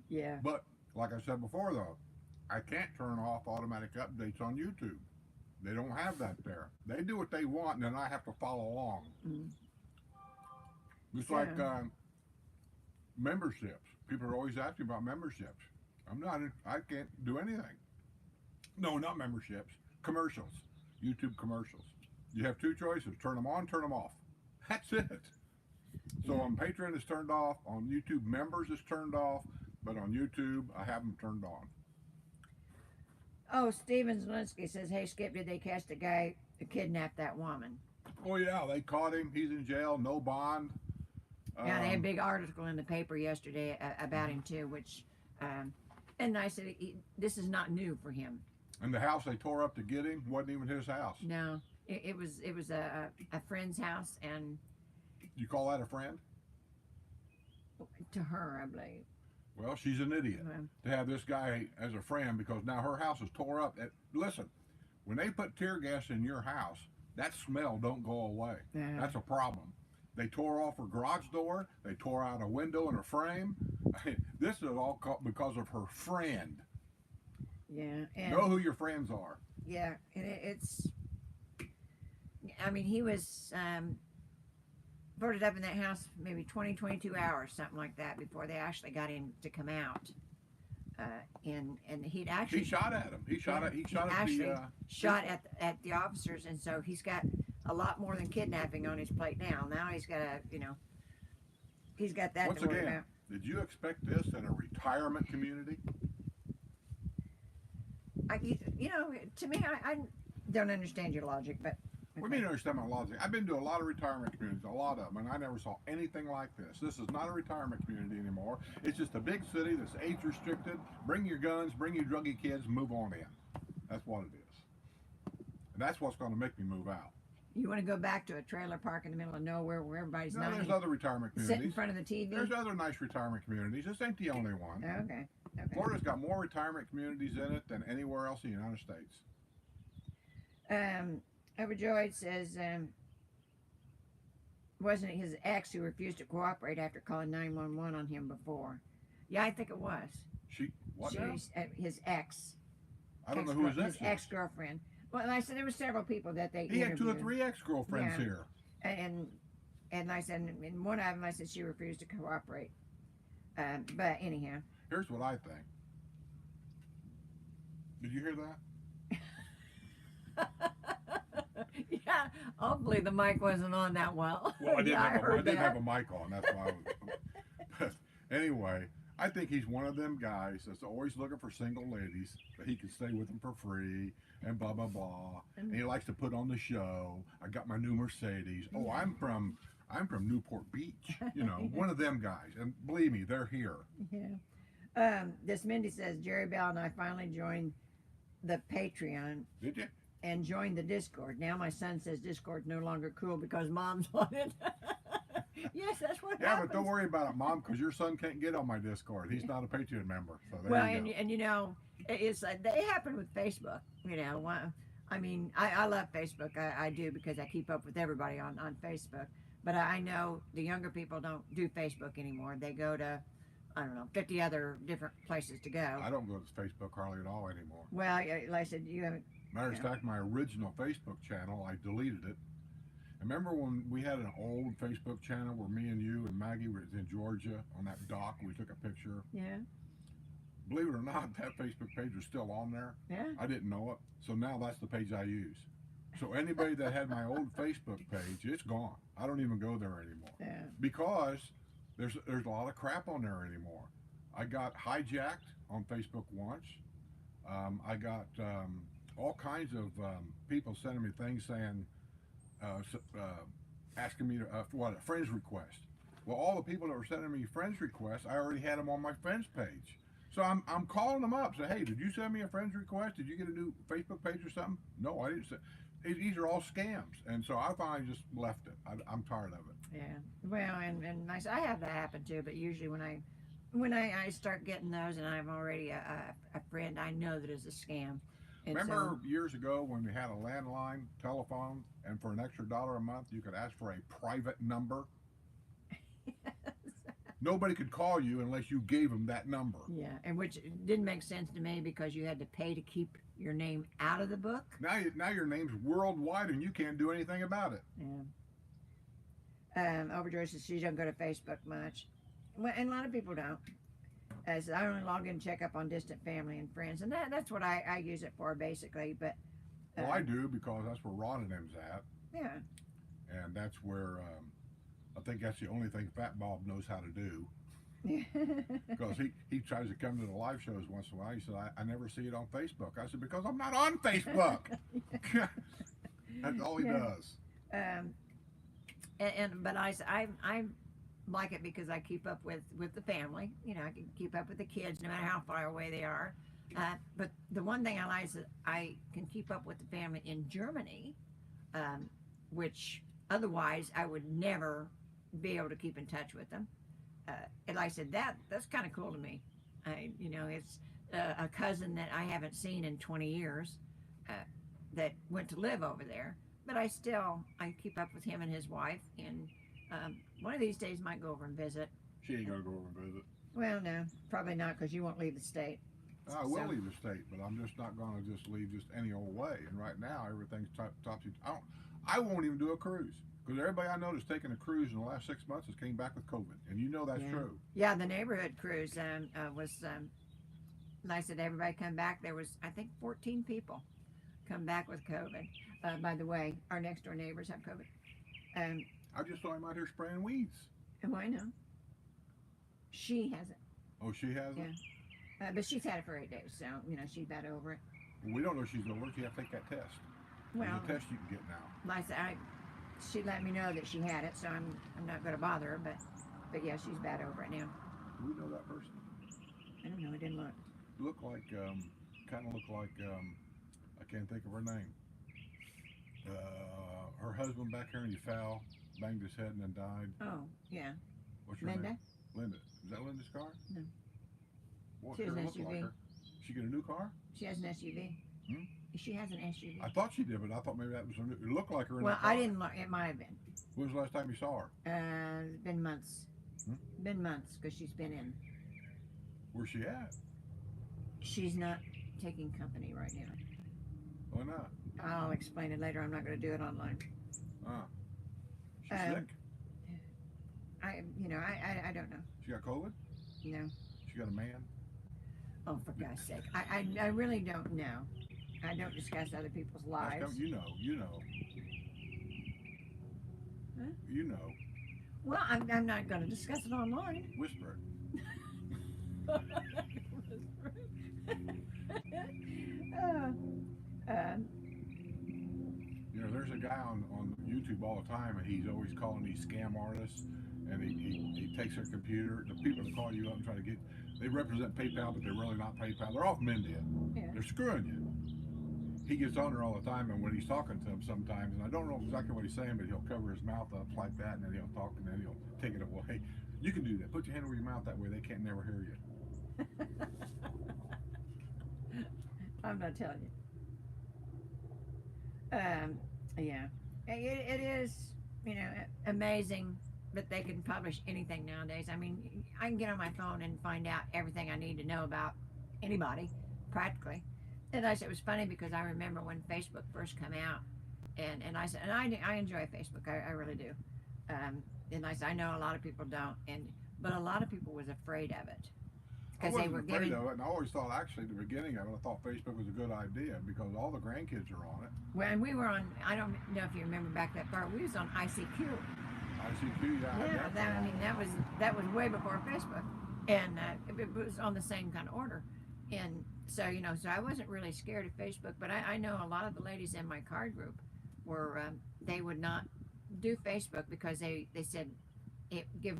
Yeah. But, like I said before, though, I can't turn off automatic updates on YouTube. They don't have that there. They do what they want, and then I have to follow along. Mm. It's like memberships. People are always asking about memberships. I can't do anything. No, not memberships. Commercials. YouTube commercials. You have two choices. Turn them on, turn them off. That's it. So on Patreon it's turned off. On YouTube members it's turned off. But on YouTube I have them turned on. Oh, Steven Zelinsky says, hey, Skip, did they catch the guy who kidnapped that woman? Oh, yeah. They caught him. He's in jail. No bond. Yeah, they had a big article in the paper yesterday about him, too, which... and I said, this is not new for him. And the house they tore up to get him wasn't even his house. No, it was a friend's house, and You call that a friend? to her, I believe. Well, she's an idiot to have this guy as a friend, because now her house is tore up. Listen, when they put tear gas in your house, that smell don't go away. Yeah. That's a problem. They tore off her garage door. They tore out a window and a frame. This is all because of her friend. Yeah. And Know who your friends are. yeah, and it's. I mean, he was boarded up in that house maybe 20, 22 hours, something like that, before they actually got him to come out. And he'd actually. He shot at him. He shot at at the officers, and so he's got a lot more than kidnapping on his plate now. Now he's got he's got that Once to worry again, about. did you expect this in a retirement community? To me, I don't understand your logic, but. What do you mean understand my logic? I've been to a lot of retirement communities, a lot of them, and I never saw anything like this. This is not a retirement community anymore. It's just a big city that's age restricted. Bring your guns, bring your druggy kids, move on in. That's what it is. And that's what's going to make me move out. You want to go back to a trailer park in the middle of nowhere where everybody's No, not there's other retirement sit communities. in front of the TV? There's other nice retirement communities. This ain't the only one. Okay. Florida's got more retirement communities in it than anywhere else in the United States. Overjoyed says, wasn't it his ex who refused to cooperate after calling 911 on him before? Yeah, I think it was. What now? His ex. I don't know who his ex is. His ex-girlfriend. Well, I said there were several people that they He had 2 or interviewed. 3 ex-girlfriends Yeah. here. And I said, in one of them, I said she refused to cooperate. But anyhow. Here's what I think. Did you hear that? Yeah, hopefully the mic wasn't on that well. Well, I didn't Yeah, have a mic on. That's why I was. But anyway, I think he's one of them guys that's always looking for single ladies that he can stay with them for free and blah blah blah. And he likes to put on the show. I got my new Mercedes. Oh, I'm from Newport Beach. One of them guys. And believe me, they're here. Yeah. This Mindy says Jerry Bell and I finally joined the Patreon. Did you? And joined the Discord. Now my son says Discord's no longer cool because Mom's on it. Yes, that's what Yeah, happens. but don't worry about it, Mom, because your son can't get on my Discord. He's not a Patreon member. So there Well, you and go. and you know, it's they happen with Facebook. You know, I mean, I love Facebook. I do because I keep up with everybody on Facebook. But I know the younger people don't do Facebook anymore. They go to, I don't know, 50 other different places to go. I don't go to Facebook hardly at all anymore. Well, like I said, you haven't. Matter of You know, fact, my original Facebook channel, I deleted it. Remember when we had an old Facebook channel where me and you and Maggie were in Georgia on that dock? We took a picture. yeah, Believe it or not, that Facebook page was still on there. yeah. I didn't know it. So now that's the page I use. So anybody that had my old Facebook page, it's gone. I don't even go there anymore Yeah. because there's a lot of crap on there anymore. I got hijacked on Facebook once. I got all kinds of people sending me things saying, asking me for what, a friends request. Well, all the people that were sending me friends requests, I already had them on my friends page. So I'm calling them up, say, hey, did you send me a friends request? Did you get a new Facebook page or something? No, I didn't. These are all scams, and so I finally just left it. I'm tired of it. Yeah. Well, and I have that happen too. But usually when I start getting those, and I'm already a friend, I know that it's a scam. And Remember years ago when we had a landline telephone, and for an extra $1 a month, you could ask for a private number? Nobody could call you unless you gave them that number. Yeah, and which didn't make sense to me because you had to pay to keep your name out of the book. Now your name's worldwide, and you can't do anything about it. Yeah. Overjoy says she don't go to Facebook much. Well, and a lot of people don't. As I only log in and check up on distant family and friends, and that's what I use it for basically. But Well, I do because that's where Ron and them's at, yeah, and that's where I think that's the only thing Fat Bob knows how to do. Because he tries to come to the live shows once in a while. He said, I never see it on Facebook. I said, because I'm not on Facebook. That's all he does. But I like it because I keep up with the family. You know, I can keep up with the kids no matter how far away they are. But the one thing I like is that I can keep up with the family in Germany, which otherwise I would never be able to keep in touch with them. And like I said, that's kind of cool to me. It's a cousin that I haven't seen in 20 years that went to live over there. But I keep up with him and his wife, and one of these days might go over and visit. She ain't gonna go over and visit. Well, no, probably not, because you won't leave the state. I will leave the state, but I'm just not gonna just leave just any old way. And right now, everything's topsy. I won't even do a cruise. Because everybody I know that's taken a cruise in the last 6 months has came back with COVID, and you know that's true. Yeah, the neighborhood cruise was. Like I said, everybody come back. There was, I think, 14 people come back with COVID. By the way, our next door neighbors have COVID. I just saw him out here spraying weeds. Oh, I know. She hasn't. Oh, she hasn't? Yeah. But she's had it for 8 days, so she's about over it. Well, we don't know if she's over it. You have to take that test. Well, there's a test you can get now. Like I said, she let me know that she had it, so I'm not going to bother her. But yeah, she's bad over it now. Do we know that person? I don't know. I didn't look. Kind of look like I can't think of her name. Her husband back here, and he fell, banged his head, and then died. Oh yeah. What's her Linda? name? Linda. Is that Linda's car? No. What She has an look SUV. like her? She get a new car? She has an SUV. Hmm? She has an SUV. I thought she did, but I thought maybe that was her new. It looked like her in Well, that car. I didn't look. It might have been. When was the last time you saw her? It's been months. Hmm? Been months because she's been in. Where's she at? She's not taking company right now. Why not? I'll explain it later. I'm not going to do it online. She's sick? I don't know. She got COVID? No. She got a man? Oh, for God's sake. I really don't know. I don't discuss other people's lives. You know. Huh? You know. Well, I'm not going to discuss it online. Whisper it. There's a guy on YouTube all the time, and he's always calling these scam artists, and he takes their computer. The people that call you up and try to get, they represent PayPal, but they're really not PayPal. They're all from India. Yeah. They're screwing you. he gets on there all the time, and when he's talking to him sometimes, and I don't know exactly what he's saying, but he'll cover his mouth up like that, and then he'll talk, and then he'll take it away. You can do that. Put your hand over your mouth, that way they can't never hear you. I'm not telling you. Yeah, it is, you know, amazing that they can publish anything nowadays. I mean, I can get on my phone and find out everything I need to know about anybody, practically. And I said it was funny because I remember when Facebook first came out, and I said, and I enjoy Facebook, I really do. And I said, I know a lot of people don't, but a lot of people was afraid of it. I wasn't afraid of it, and I always thought, actually, at the beginning of it, I thought Facebook was a good idea because all the grandkids are on it. When we were on, I don't know if you remember back that far, we was on ICQ. ICQ, yeah. That was way before Facebook, and it was on the same kind of order, and so so I wasn't really scared of Facebook, but I know a lot of the ladies in my card group were they would not do Facebook because they said it give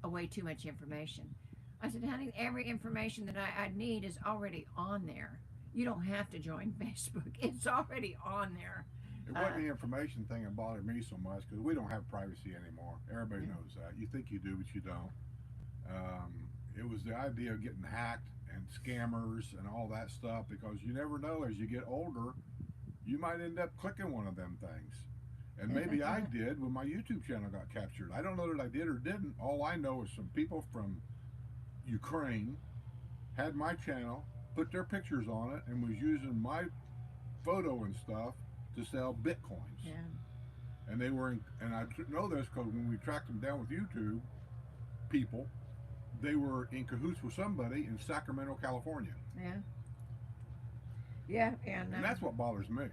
away too much information. I said, honey, every information that I need is already on there. You don't have to join Facebook. It's already on there. It wasn't the information thing that bothered me so much because we don't have privacy anymore. Everybody knows that. You think you do, but you don't. It was the idea of getting hacked and scammers and all that stuff because you never know as you get older, you might end up clicking one of them things. And maybe I did when my YouTube channel got captured. I don't know that I did or didn't. All I know is some people from Ukraine had my channel, put their pictures on it, and was using my photo and stuff to sell bitcoins. Yeah. And they were, and I know this because when we tracked them down with YouTube people, they were in cahoots with somebody in Sacramento, California. Yeah. Yeah, and that's what bothers me.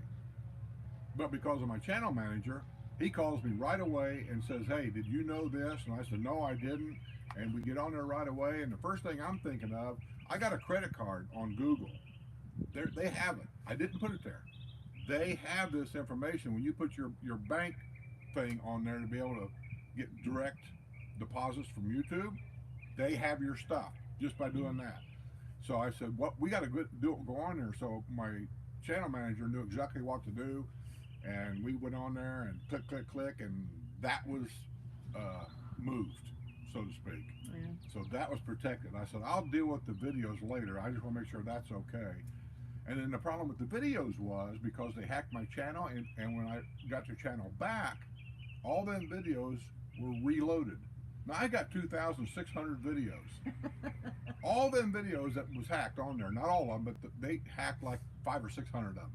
But because of my channel manager, he calls me right away and says, hey, did you know this? And I said, no, I didn't. And we get on there right away, and the first thing I'm thinking of, I got a credit card on Google. They have it. I didn't put it there. They have this information. When you put your bank thing on there to be able to get direct deposits from YouTube, they have your stuff just by doing that. So I said, what we got to go on there. So my channel manager knew exactly what to do, and we went on there and click, and that was moved, so to speak. Yeah. So that was protected. I said, I'll deal with the videos later. I just want to make sure that's okay. And then the problem with the videos was because they hacked my channel, and when I got the channel back, all them videos were reloaded. Now I got 2,600 videos. All them videos that was hacked on there, not all of them, but they hacked like 500 or 600 of them.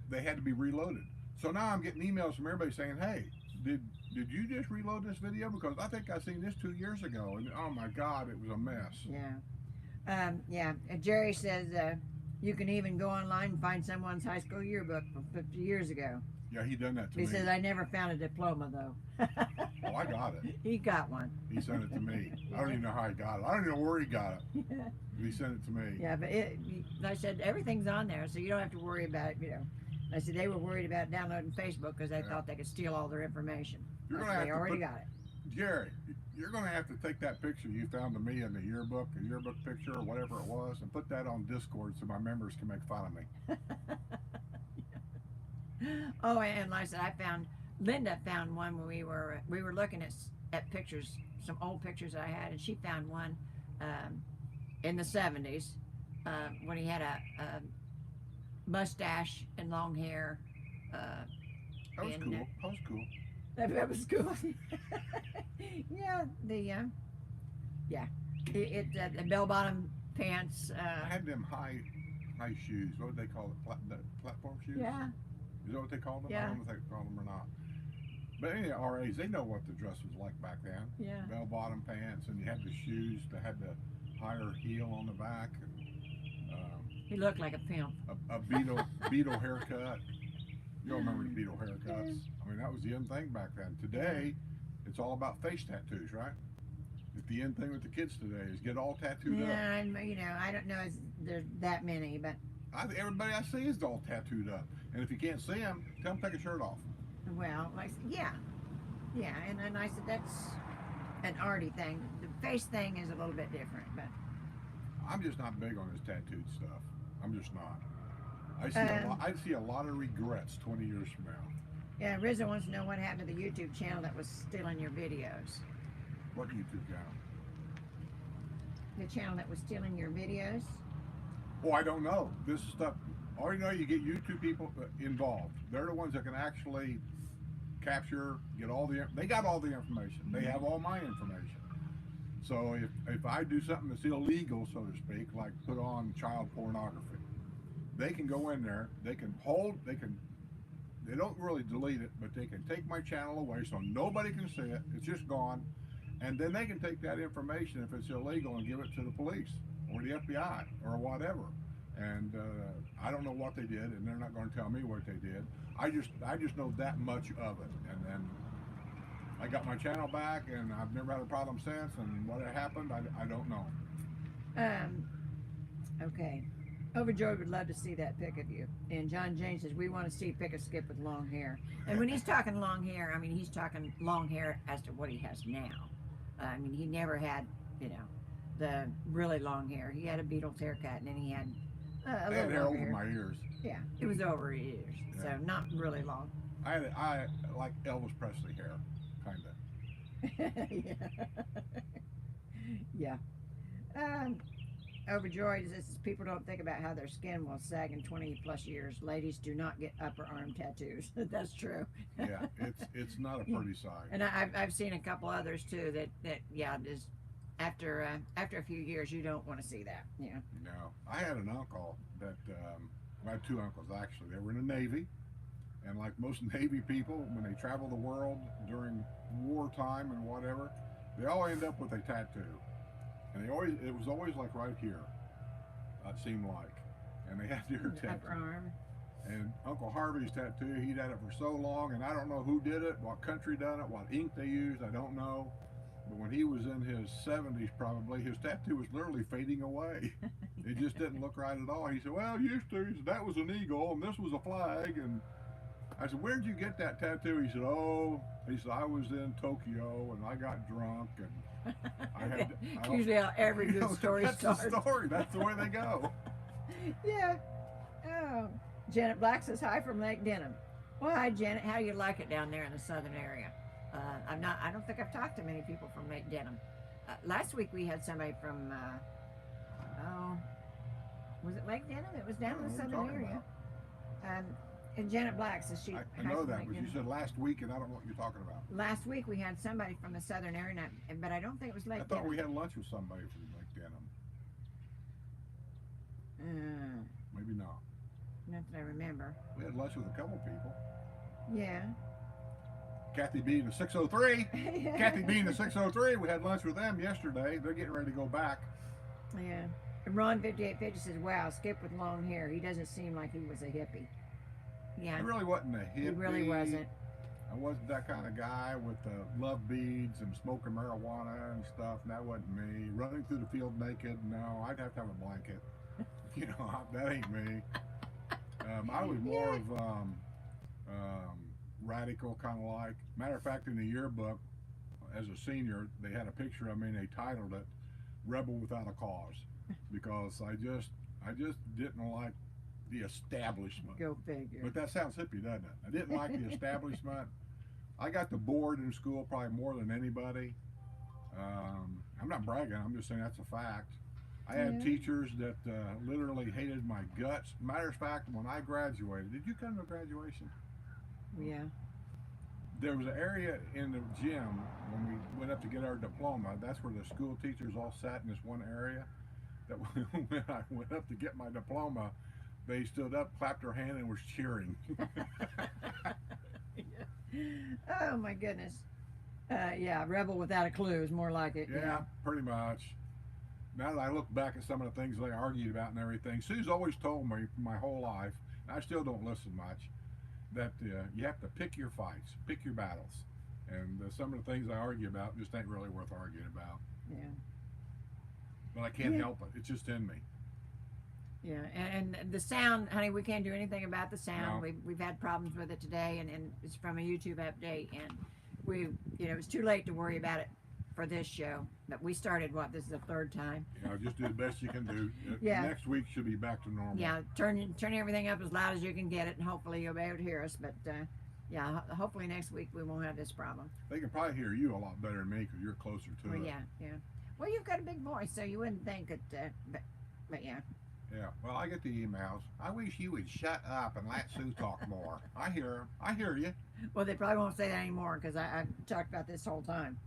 They had to be reloaded. So now I'm getting emails from everybody saying, hey, did you just reload this video? Because I think I seen this 2 years ago, and oh my God, it was a mess. Yeah. Yeah. Jerry says you can even go online and find someone's high school yearbook from 50 years ago. Yeah, he done that to me. He says, I never found a diploma, though. Oh, I got it. He got one. He sent it to me. I don't even know how he got it. I don't even know where he got it. Yeah. He sent it to me. Yeah, but like I said, everything's on there, so you don't have to worry about it, I said they were worried about downloading Facebook because they thought they could steal all their information. You're gonna have they to already got it. Jerry, you're going to have to take that picture you found of me in the yearbook picture or whatever it was, and put that on Discord so my members can make fun of me. Oh, and like I said, Linda found one when we were looking at pictures, some old pictures I had, and she found one in the 70s when he had a mustache and long hair. That was cool. That was cool. That was cool. Yeah, the bell-bottom pants. I had them high shoes. What would they call it? The platform shoes? Yeah. Is that what they called them? Yeah. I don't know if they called them or not. But any RAs, they know what the dress was like back then. Yeah. Bell-bottom pants, and you had the shoes that had the higher heel on the back. And, he looked like a pimp. A Beetle haircut. You all remember the Beetle haircuts? I mean, that was the end thing back then. Today, it's all about face tattoos, right? The end thing with the kids today is get all tattooed up. Yeah, I don't know if there's that many, but everybody I see is all tattooed up. And if you can't see them, tell them take a shirt off. well, yeah, and I said that's an arty thing. The face thing is a little bit different, but I'm just not big on this tattooed stuff. I'm just not. I see a lot of regrets 20 years from now. Yeah, Rizzo wants to know what happened to the YouTube channel that was stealing your videos. What YouTube channel? The channel that was stealing your videos? Oh, I don't know. This stuff. All you know, you get YouTube people involved. They're the ones that can actually capture, get all the. They got all the information. They have all my information. So if I do something that's illegal, so to speak, like put on child pornography, they can go in there. They can hold. They don't really delete it, but they can take my channel away so nobody can see it. It's just gone. And then they can take that information if it's illegal and give it to the police or the FBI or whatever. And I don't know what they did, and they're not going to tell me what they did. I just know that much of it. And then I got my channel back, and I've never had a problem since. And what happened, I don't know. Okay. Overjoyed would love to see that pic of you. And John James says, we want to see Pick a Skip with long hair. And when he's talking long hair, I mean, he's talking long hair as to what he has now. I mean, he never had, the really long hair. He had a Beatles haircut, and then he had a little hair over hair. my ears. Yeah, it was over his ears, Yeah. so not really long. I like Elvis Presley hair, kind of. Yeah. Overjoyed says people don't think about how their skin will sag in 20 plus years. Ladies do not get upper arm tattoos. That's true. Yeah, it's not a pretty sight. And I've seen a couple others too that just after a few years you don't want to see that. Yeah. No, I had an uncle that I had two uncles actually. They were in the Navy, and like most Navy people, when they travel the world during wartime and whatever, they all end up with a tattoo. And it was always like right here, it seemed like. And they had their tattoo. Upper arm. And Uncle Harvey's tattoo, he'd had it for so long, and I don't know who did it, what country done it, what ink they used, I don't know. But when he was in his 70s probably, his tattoo was literally fading away. It just didn't look right at all. He said, well, used to. He said, that was an eagle, and this was a flag. And I said, where'd you get that tattoo? He said, I was in Tokyo, and I got drunk, and usually how every good story that's starts. That's the story. That's the way they go. Yeah. Oh. Janet Black says hi from Lake Denham. Well, hi Janet. How do you like it down there in the southern area? I don't think I've talked to many people from Lake Denham. Last week we had somebody from. Was it Lake Denham? It was down in the southern area. And Janet Black says she. I know that, but you said last week, and I don't know what you're talking about. Last week we had somebody from the southern area, but I don't think it was Lake Denham. I thought we had lunch with somebody from Lake Denham. Maybe not. Not that I remember. We had lunch with a couple people. Yeah. Kathy B and the 603. Kathy B and the 603. We had lunch with them yesterday. They're getting ready to go back. Yeah. And Ron 5850 says, "Wow, Skip with long hair. He doesn't seem like he was a hippie." Yeah. He really wasn't a hippie. He really wasn't. I wasn't that kind of guy with love beads and smoking marijuana and stuff. And that wasn't me. Running through the field naked. No, I'd have to have a blanket. That ain't me. I was more of radical, kind of like. Matter of fact, in the yearbook, as a senior, they had a picture of me and they titled it "Rebel Without a Cause," because I just didn't like the establishment. Go figure. But that sounds hippie, doesn't it? I didn't like the establishment. I got the board in school probably more than anybody. I'm not bragging. I'm just saying that's a fact. I had teachers that literally hated my guts. Matter of fact, when I graduated, did you come to graduation? Yeah. There was an area in the gym when we went up to get our diploma. That's where the school teachers all sat in this one area. That when I went up to get my diploma, they stood up, clapped their hand, and was cheering. Oh my goodness. Yeah, rebel without a clue is more like it. Yeah, pretty much. Now that I look back at some of the things they argued about and everything, Sue's always told me my whole life, and I still don't listen much, that you have to pick your fights, pick your battles. And some of the things I argue about just ain't really worth arguing about. Yeah. But I can't help it. It's just in me. Yeah, and the sound, honey, we can't do anything about the sound. No. We've had problems with it today, and it's from a YouTube update, and it's too late to worry about it for this show. But we started, what, this is the third time. You know, just do the best you can do. Yeah. Next week should be back to normal. Yeah, turn everything up as loud as you can get it, and hopefully you'll be able to hear us. But yeah, hopefully next week we won't have this problem. They can probably hear you a lot better than me because you're closer to Well, it. yeah. Well, you've got a big voice, so you wouldn't think it. But yeah. Yeah. Well, I get the emails. I wish you would shut up and let Sue talk more. I hear her. I hear you. Well, they probably won't say that anymore because I've talked about this whole time.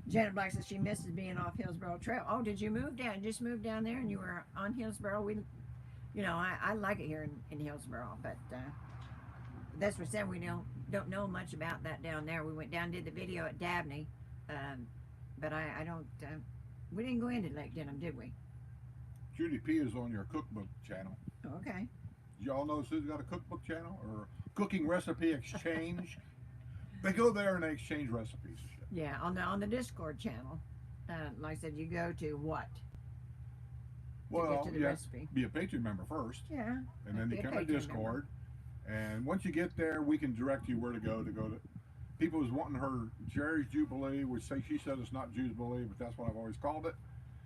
Janet Black says she misses being off Hillsborough Trail. Oh, did you move down? Just moved down there and you were on Hillsborough? I like it here in Hillsborough, but that's what said we don't know much about that down there. We went down and did the video at Dabney, but I don't. We didn't go into Lake Denham, did we? Judy P is on your cookbook channel. Okay. Did y'all know Sue's got a cookbook channel or cooking recipe exchange? They go there and they exchange recipes. Yeah, on the Discord channel. Like I said, you go to what? Well, to the you have recipe. to be a Patreon member first. Yeah. And then be you a come to Patreon Discord. And once you get there, we can direct you where to go to. People was wanting her Jerry's Jubilee, which she said it's not Jubilee, but that's what I've always called it.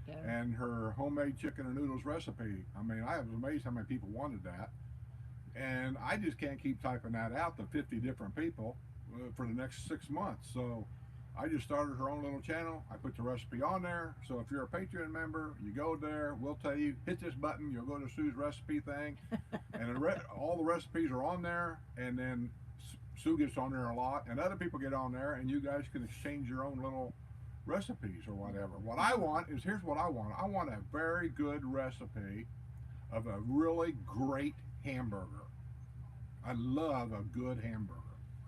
Yeah. And her homemade chicken and noodles recipe. I mean, I was amazed how many people wanted that. And I just can't keep typing that out to 50 different people for the next 6 months. So I just started her own little channel. I put the recipe on there. So if you're a Patreon member, you go there. We'll tell you, hit this button. You'll go to Sue's recipe thing. And all the recipes are on there. And then Sue gets on there a lot. And other people get on there. And you guys can exchange your own little recipes or whatever. What I want is, here's what I want. I want a very good recipe of a really great hamburger. I love a good hamburger.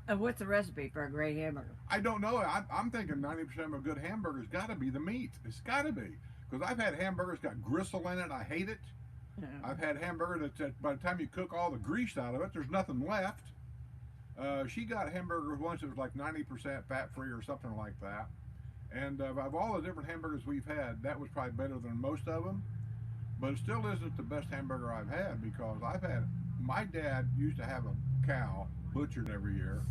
And what's the recipe for a great hamburger? I don't know. I'm thinking 90% of a good hamburger's got to be the meat. It's got to be. Because I've had hamburgers got gristle in it. I hate it. Yeah. I've had hamburger that by the time you cook all the grease out of it, there's nothing left. She got hamburgers once that was like 90% fat-free or something like that. And of all the different hamburgers we've had, that was probably better than most of them. But it still isn't the best hamburger I've had, because my dad used to have a cow butchered every year,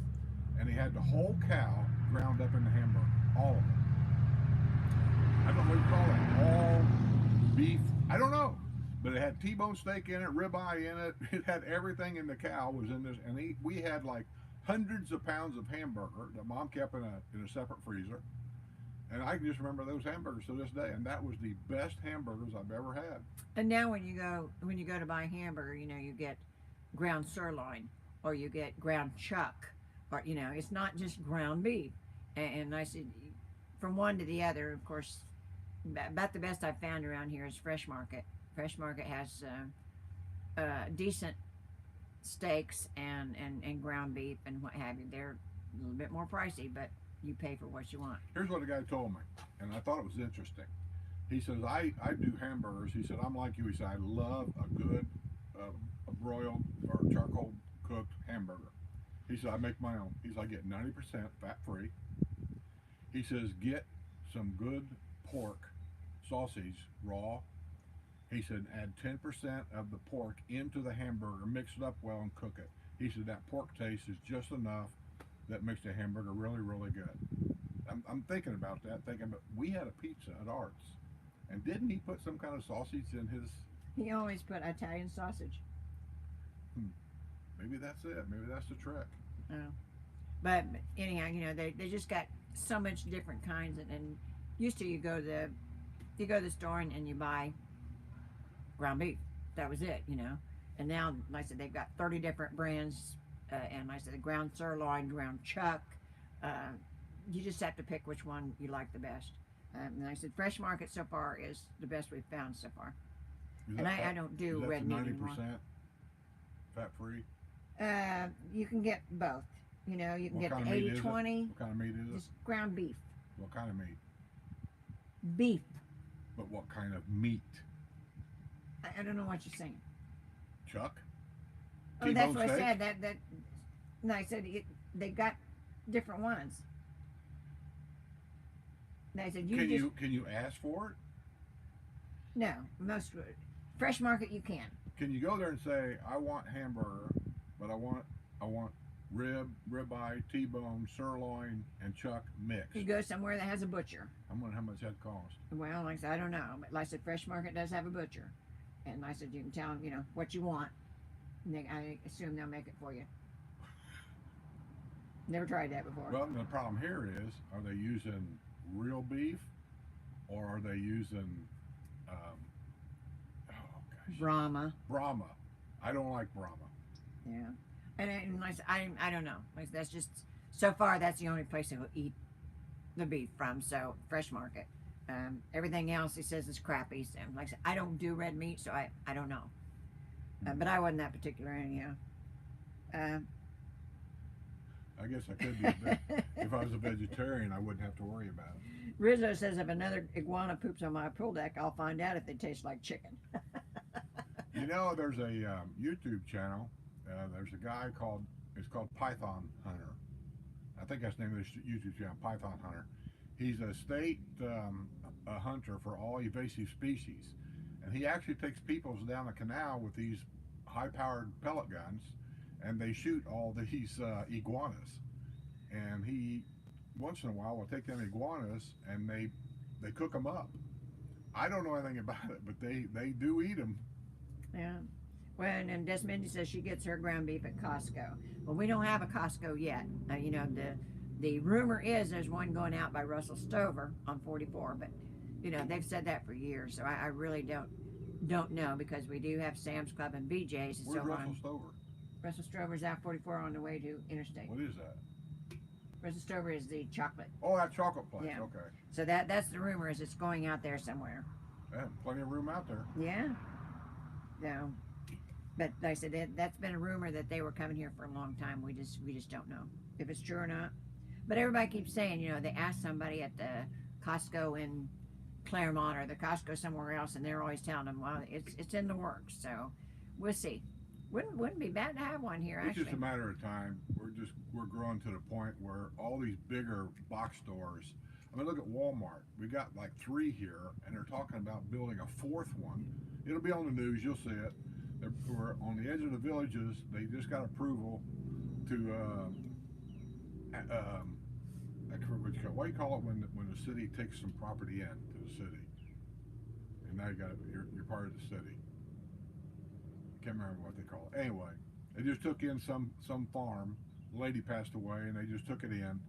and he had the whole cow ground up in the hamburger, all of it. I don't know what you call it, all beef, I don't know. But it had T-bone steak in it, ribeye in it, it had everything in the cow was in this, and we had like hundreds of pounds of hamburger that Mom kept in a separate freezer. And I can just remember those hamburgers to this day, and that was the best hamburgers I've ever had. And now when you go to buy a hamburger, you get ground sirloin, or you get ground chuck, or it's not just ground beef. And I said, from one to the other, of course, about the best I've found around here is Fresh Market. Fresh Market has decent steaks and ground beef and what have you. They're a little bit more pricey, but you pay for what you want. Here's what the guy told me, and I thought it was interesting. He says, I do hamburgers. He said, I'm like you. He said, I love a good a broiled or charcoal cooked hamburger. He said, I make my own. He said, I get 90% fat free. He says, get some good pork sausage raw. He said, add 10% of the pork into the hamburger, mix it up well, and cook it. He said, that pork taste is just enough that makes the hamburger really, really good. I'm thinking about that, but we had a pizza at Art's, and didn't he put some kind of sausage in his? He always put Italian sausage. Maybe that's it. Maybe that's the trick. Oh. But anyhow, they just got so much different kinds, and used to you go to the store and you buy ground beef. That was it, And now, like I said, they've got 30 different brands. And like I said, the ground sirloin, ground chuck. You just have to pick which one you like the best. And like I said, Fresh Market so far is the best we've found so far. And I don't do red meat anymore. 90% fat free? You can get both. You can get the 80-20. What kind of meat is it? Just ground beef. What kind of meat? Beef. But what kind of meat? I don't know what you're saying. Chuck? Oh, that's what I said. No, I said they got different ones. And I said can you ask for it? No, most would. Fresh Market you can. Can you go there and say, I want hamburger, but I want ribeye, T-bone, sirloin, and chuck mix. You go somewhere that has a butcher. I'm wondering how much that cost. Well, like I said, I don't know. But like I said, Fresh Market does have a butcher. And like I said, you can tell them, what you want. And I assume they'll make it for you. Never tried that before. Well, the problem here is, are they using real beef, or are they using, Brahma. Brahma? I don't like Brahma. Yeah. And like I said, I don't know. Like that's just, so far, that's the only place I will eat the beef from. So, Fresh Market. Everything else, he says, is crappy. So, like I said, I don't do red meat, so I don't know. But I wasn't that particular anyhow. I guess I could be. If I was a vegetarian, I wouldn't have to worry about it. Rizzo says if another iguana poops on my pool deck, I'll find out if they taste like chicken. There's a YouTube channel. There's a guy it's called Python Hunter. I think that's the name of this YouTube channel, Python Hunter. He's a state a hunter for all invasive species. And he actually takes people down a canal with these high-powered pellet guns, and they shoot all these iguanas. And he, once in a while, will take them iguanas and they cook them up. I don't know anything about it, but they do eat them. Yeah. Well, and Desmindy says she gets her ground beef at Costco. Well, we don't have a Costco yet. The rumor is there's one going out by Russell Stover on 44, but they've said that for years. So I really don't know, because we do have Sam's Club and BJ's and Where's so Russell on. Stover? Russell Stover's out 44 on the way to Interstate. What is that? Russell Stover is the chocolate. Oh, that chocolate place. Yeah. Okay. So that's the rumor, is it's going out there somewhere. Yeah, plenty of room out there. Yeah. No. But like I said, that's been a rumor that they were coming here for a long time. We just don't know if it's true or not. But everybody keeps saying, they asked somebody at the Costco in Claremont or the Costco somewhere else, and they're always telling them, well, it's in the works. So we'll see. Wouldn't be bad to have one here, It's actually. just a matter of time. We're growing to the point where all these bigger box stores. I mean, look at Walmart. We got like 3 here, and they're talking about building a 4th one. It'll be on the news. You'll see it. We're on the edge of the villages. They just got approval to what do you call it when the city takes some property in to the city, and now you're part of the city. I can't remember what they call it. Anyway, they just took in some farm. The lady passed away, and they just took it in,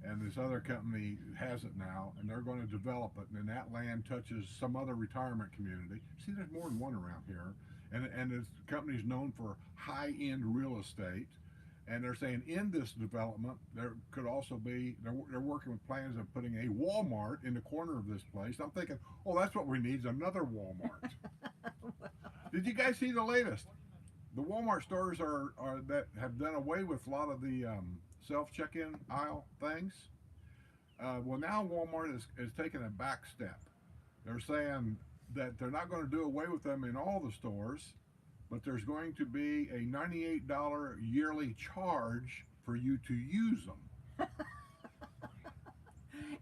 and this other company has it now, and they're going to develop it, and then that land touches some other retirement community. See, there's more than one around here. And this company's known for high-end real estate, and they're saying in this development there could also be, they're working with plans of putting a Walmart in the corner of this place. I'm thinking, oh, that's what we need, is another Walmart. Did you guys see the latest? The Walmart stores are that have done away with a lot of the self-check-in aisle things. Well, now Walmart is taking a back step. They're saying that they're not going to do away with them in all the stores, but there's going to be a $98 yearly charge for you to use them.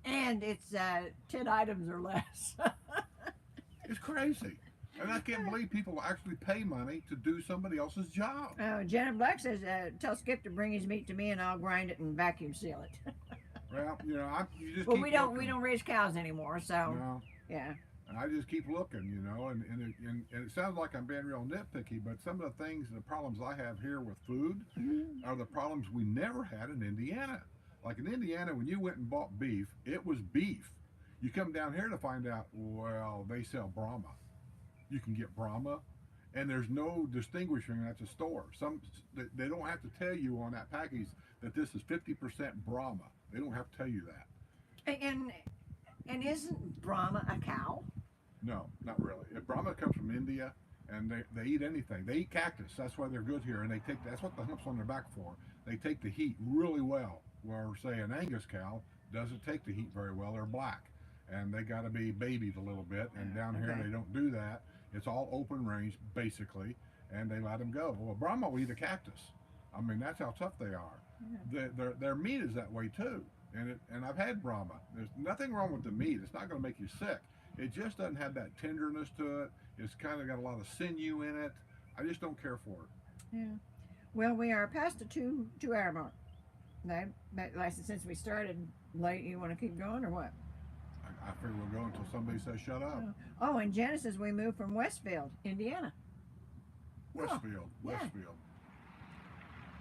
And it's 10 items or less. It's crazy. And I can't believe people actually pay money to do somebody else's job. Janet Black says, tell Skip to bring his meat to me and I'll grind it and vacuum seal it. Well, you just well, keep we don't looking. raise cows anymore, so No. yeah. And I just keep looking, and it sounds like I'm being real nitpicky, but some of the things, the problems I have here with food are the problems we never had in Indiana. Like in Indiana, when you went and bought beef, it was beef. You come down here to find out, well, they sell Brahma. You can get Brahma, and there's no distinguishing at the store. They don't have to tell you on that package that this is 50% Brahma. They don't have to tell you that. And isn't Brahma a cow? No, not really. Brahma comes from India, and they eat anything. They eat cactus. That's why they're good here, and that's what the humps on their back for. They take the heat really well. Where say an Angus cow doesn't take the heat very well. They're black, and they got to be babied a little bit. And down here they don't do that. It's all open range basically, and they let them go. Well, Brahma will eat a cactus. I mean, that's how tough they are. Yeah. Their meat is that way too. And I've had Brahma. There's nothing wrong with the meat. It's not going to make you sick. It just doesn't have that tenderness to it. It's kind of got a lot of sinew in it. I just don't care for it. Yeah. Well, we are past the two-hour mark. That, but like I said, since we started late, you want to keep going or what? I figure we'll go until somebody says shut up. Oh, and Genesis, we moved from Westfield, Indiana. Westfield, Yeah. Westfield.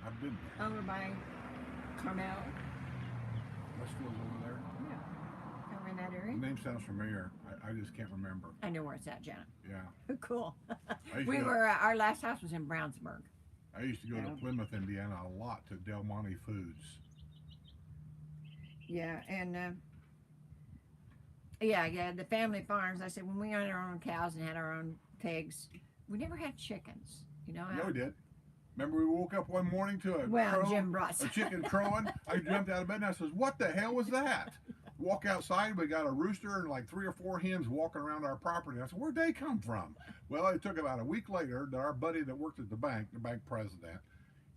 I've been there. Over by Carmel. Westfield's over there. Yeah. Over in that area. The name sounds familiar. I just can't remember. I know where it's at, Janet. Yeah. Cool. I used We to go- were, our last house was in Brownsburg. I used to go Yeah. to Plymouth, Indiana a lot to Del Monte Foods. Yeah, and yeah, the family farms. I said when we owned our own cows and had our own pigs, we never had chickens. You know Yeah, how? we did. Remember we woke up one morning to a Well, crow, Jim brought a chicken crowing. I jumped out of bed and I says, "What the hell was that?" Walk outside, we got a rooster and like 3 or 4 hens walking around our property. I said, "Where'd they come from?" Well, it took about a week later that our buddy that worked at the bank president,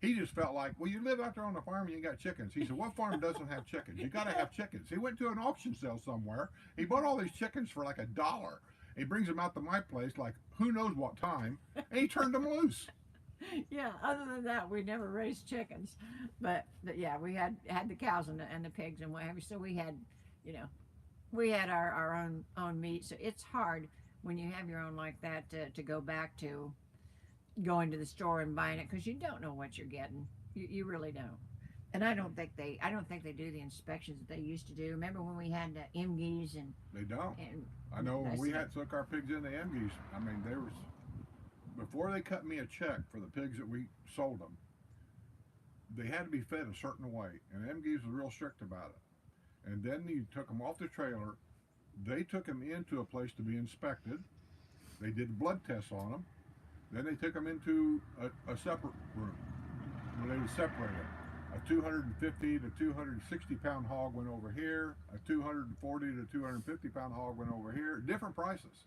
he just felt like, "Well, you live out there on the farm and you got chickens." He said, "What farm doesn't have chickens? You got to have chickens." He went to an auction sale somewhere. He bought all these chickens for like $1. He brings them out to my place like who knows what time, and he turned them loose. Yeah. Other than that, we never raised chickens, but yeah, we had the cows and the pigs and what have you. So we had, you know, we had our own meat. So it's hard when you have your own like that to go back to going to the store and buying it because you don't know what you're getting. You really don't. And I don't think they do the inspections that they used to do. Remember when we had MGs and They don't. and I know when we see. had took our pigs into MGs. I mean, there was before they cut me a check for the pigs that we sold them. They had to be fed a certain way, and MGs was real strict about it. And then you took them off the trailer. They took them into a place to be inspected. They did blood tests on them. Then they took them into a separate room where they would separate them. A 250 to 260 pound hog went over here. A 240 to 250 pound hog went over here. Different prices.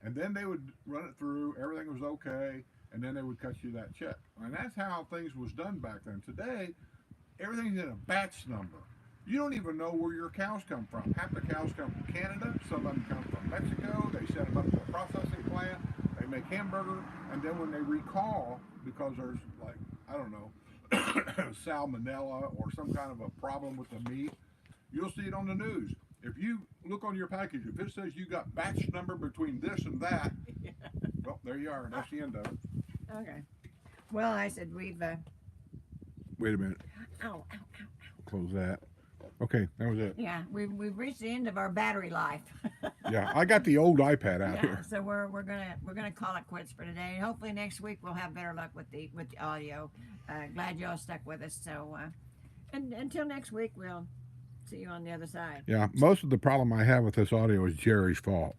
And then they would run it through. Everything was okay. And then they would cut you that check. And that's how things was done back then. Today, everything's in a batch number. You don't even know where your cows come from. Half the cows come from Canada. Some of them come from Mexico. They send them up to a processing plant. They make hamburger. And then when they recall, because there's like, I don't know, salmonella or some kind of a problem with the meat, you'll see it on the news. If you look on your package, if it says you got batch number between this and that, well, there you are. That's the end of it. okay. Well, I said we've Wait a minute. ow. Close that. Okay, that was it. Yeah, we've reached the end of our battery life. Yeah, I got the old iPad out Yeah, here. so we're gonna call it quits for today. Hopefully next week we'll have better luck with the audio. Glad y'all stuck with us. So and until next week, we'll see you on the other side. Yeah, most of the problem I have with this audio is Jerry's fault.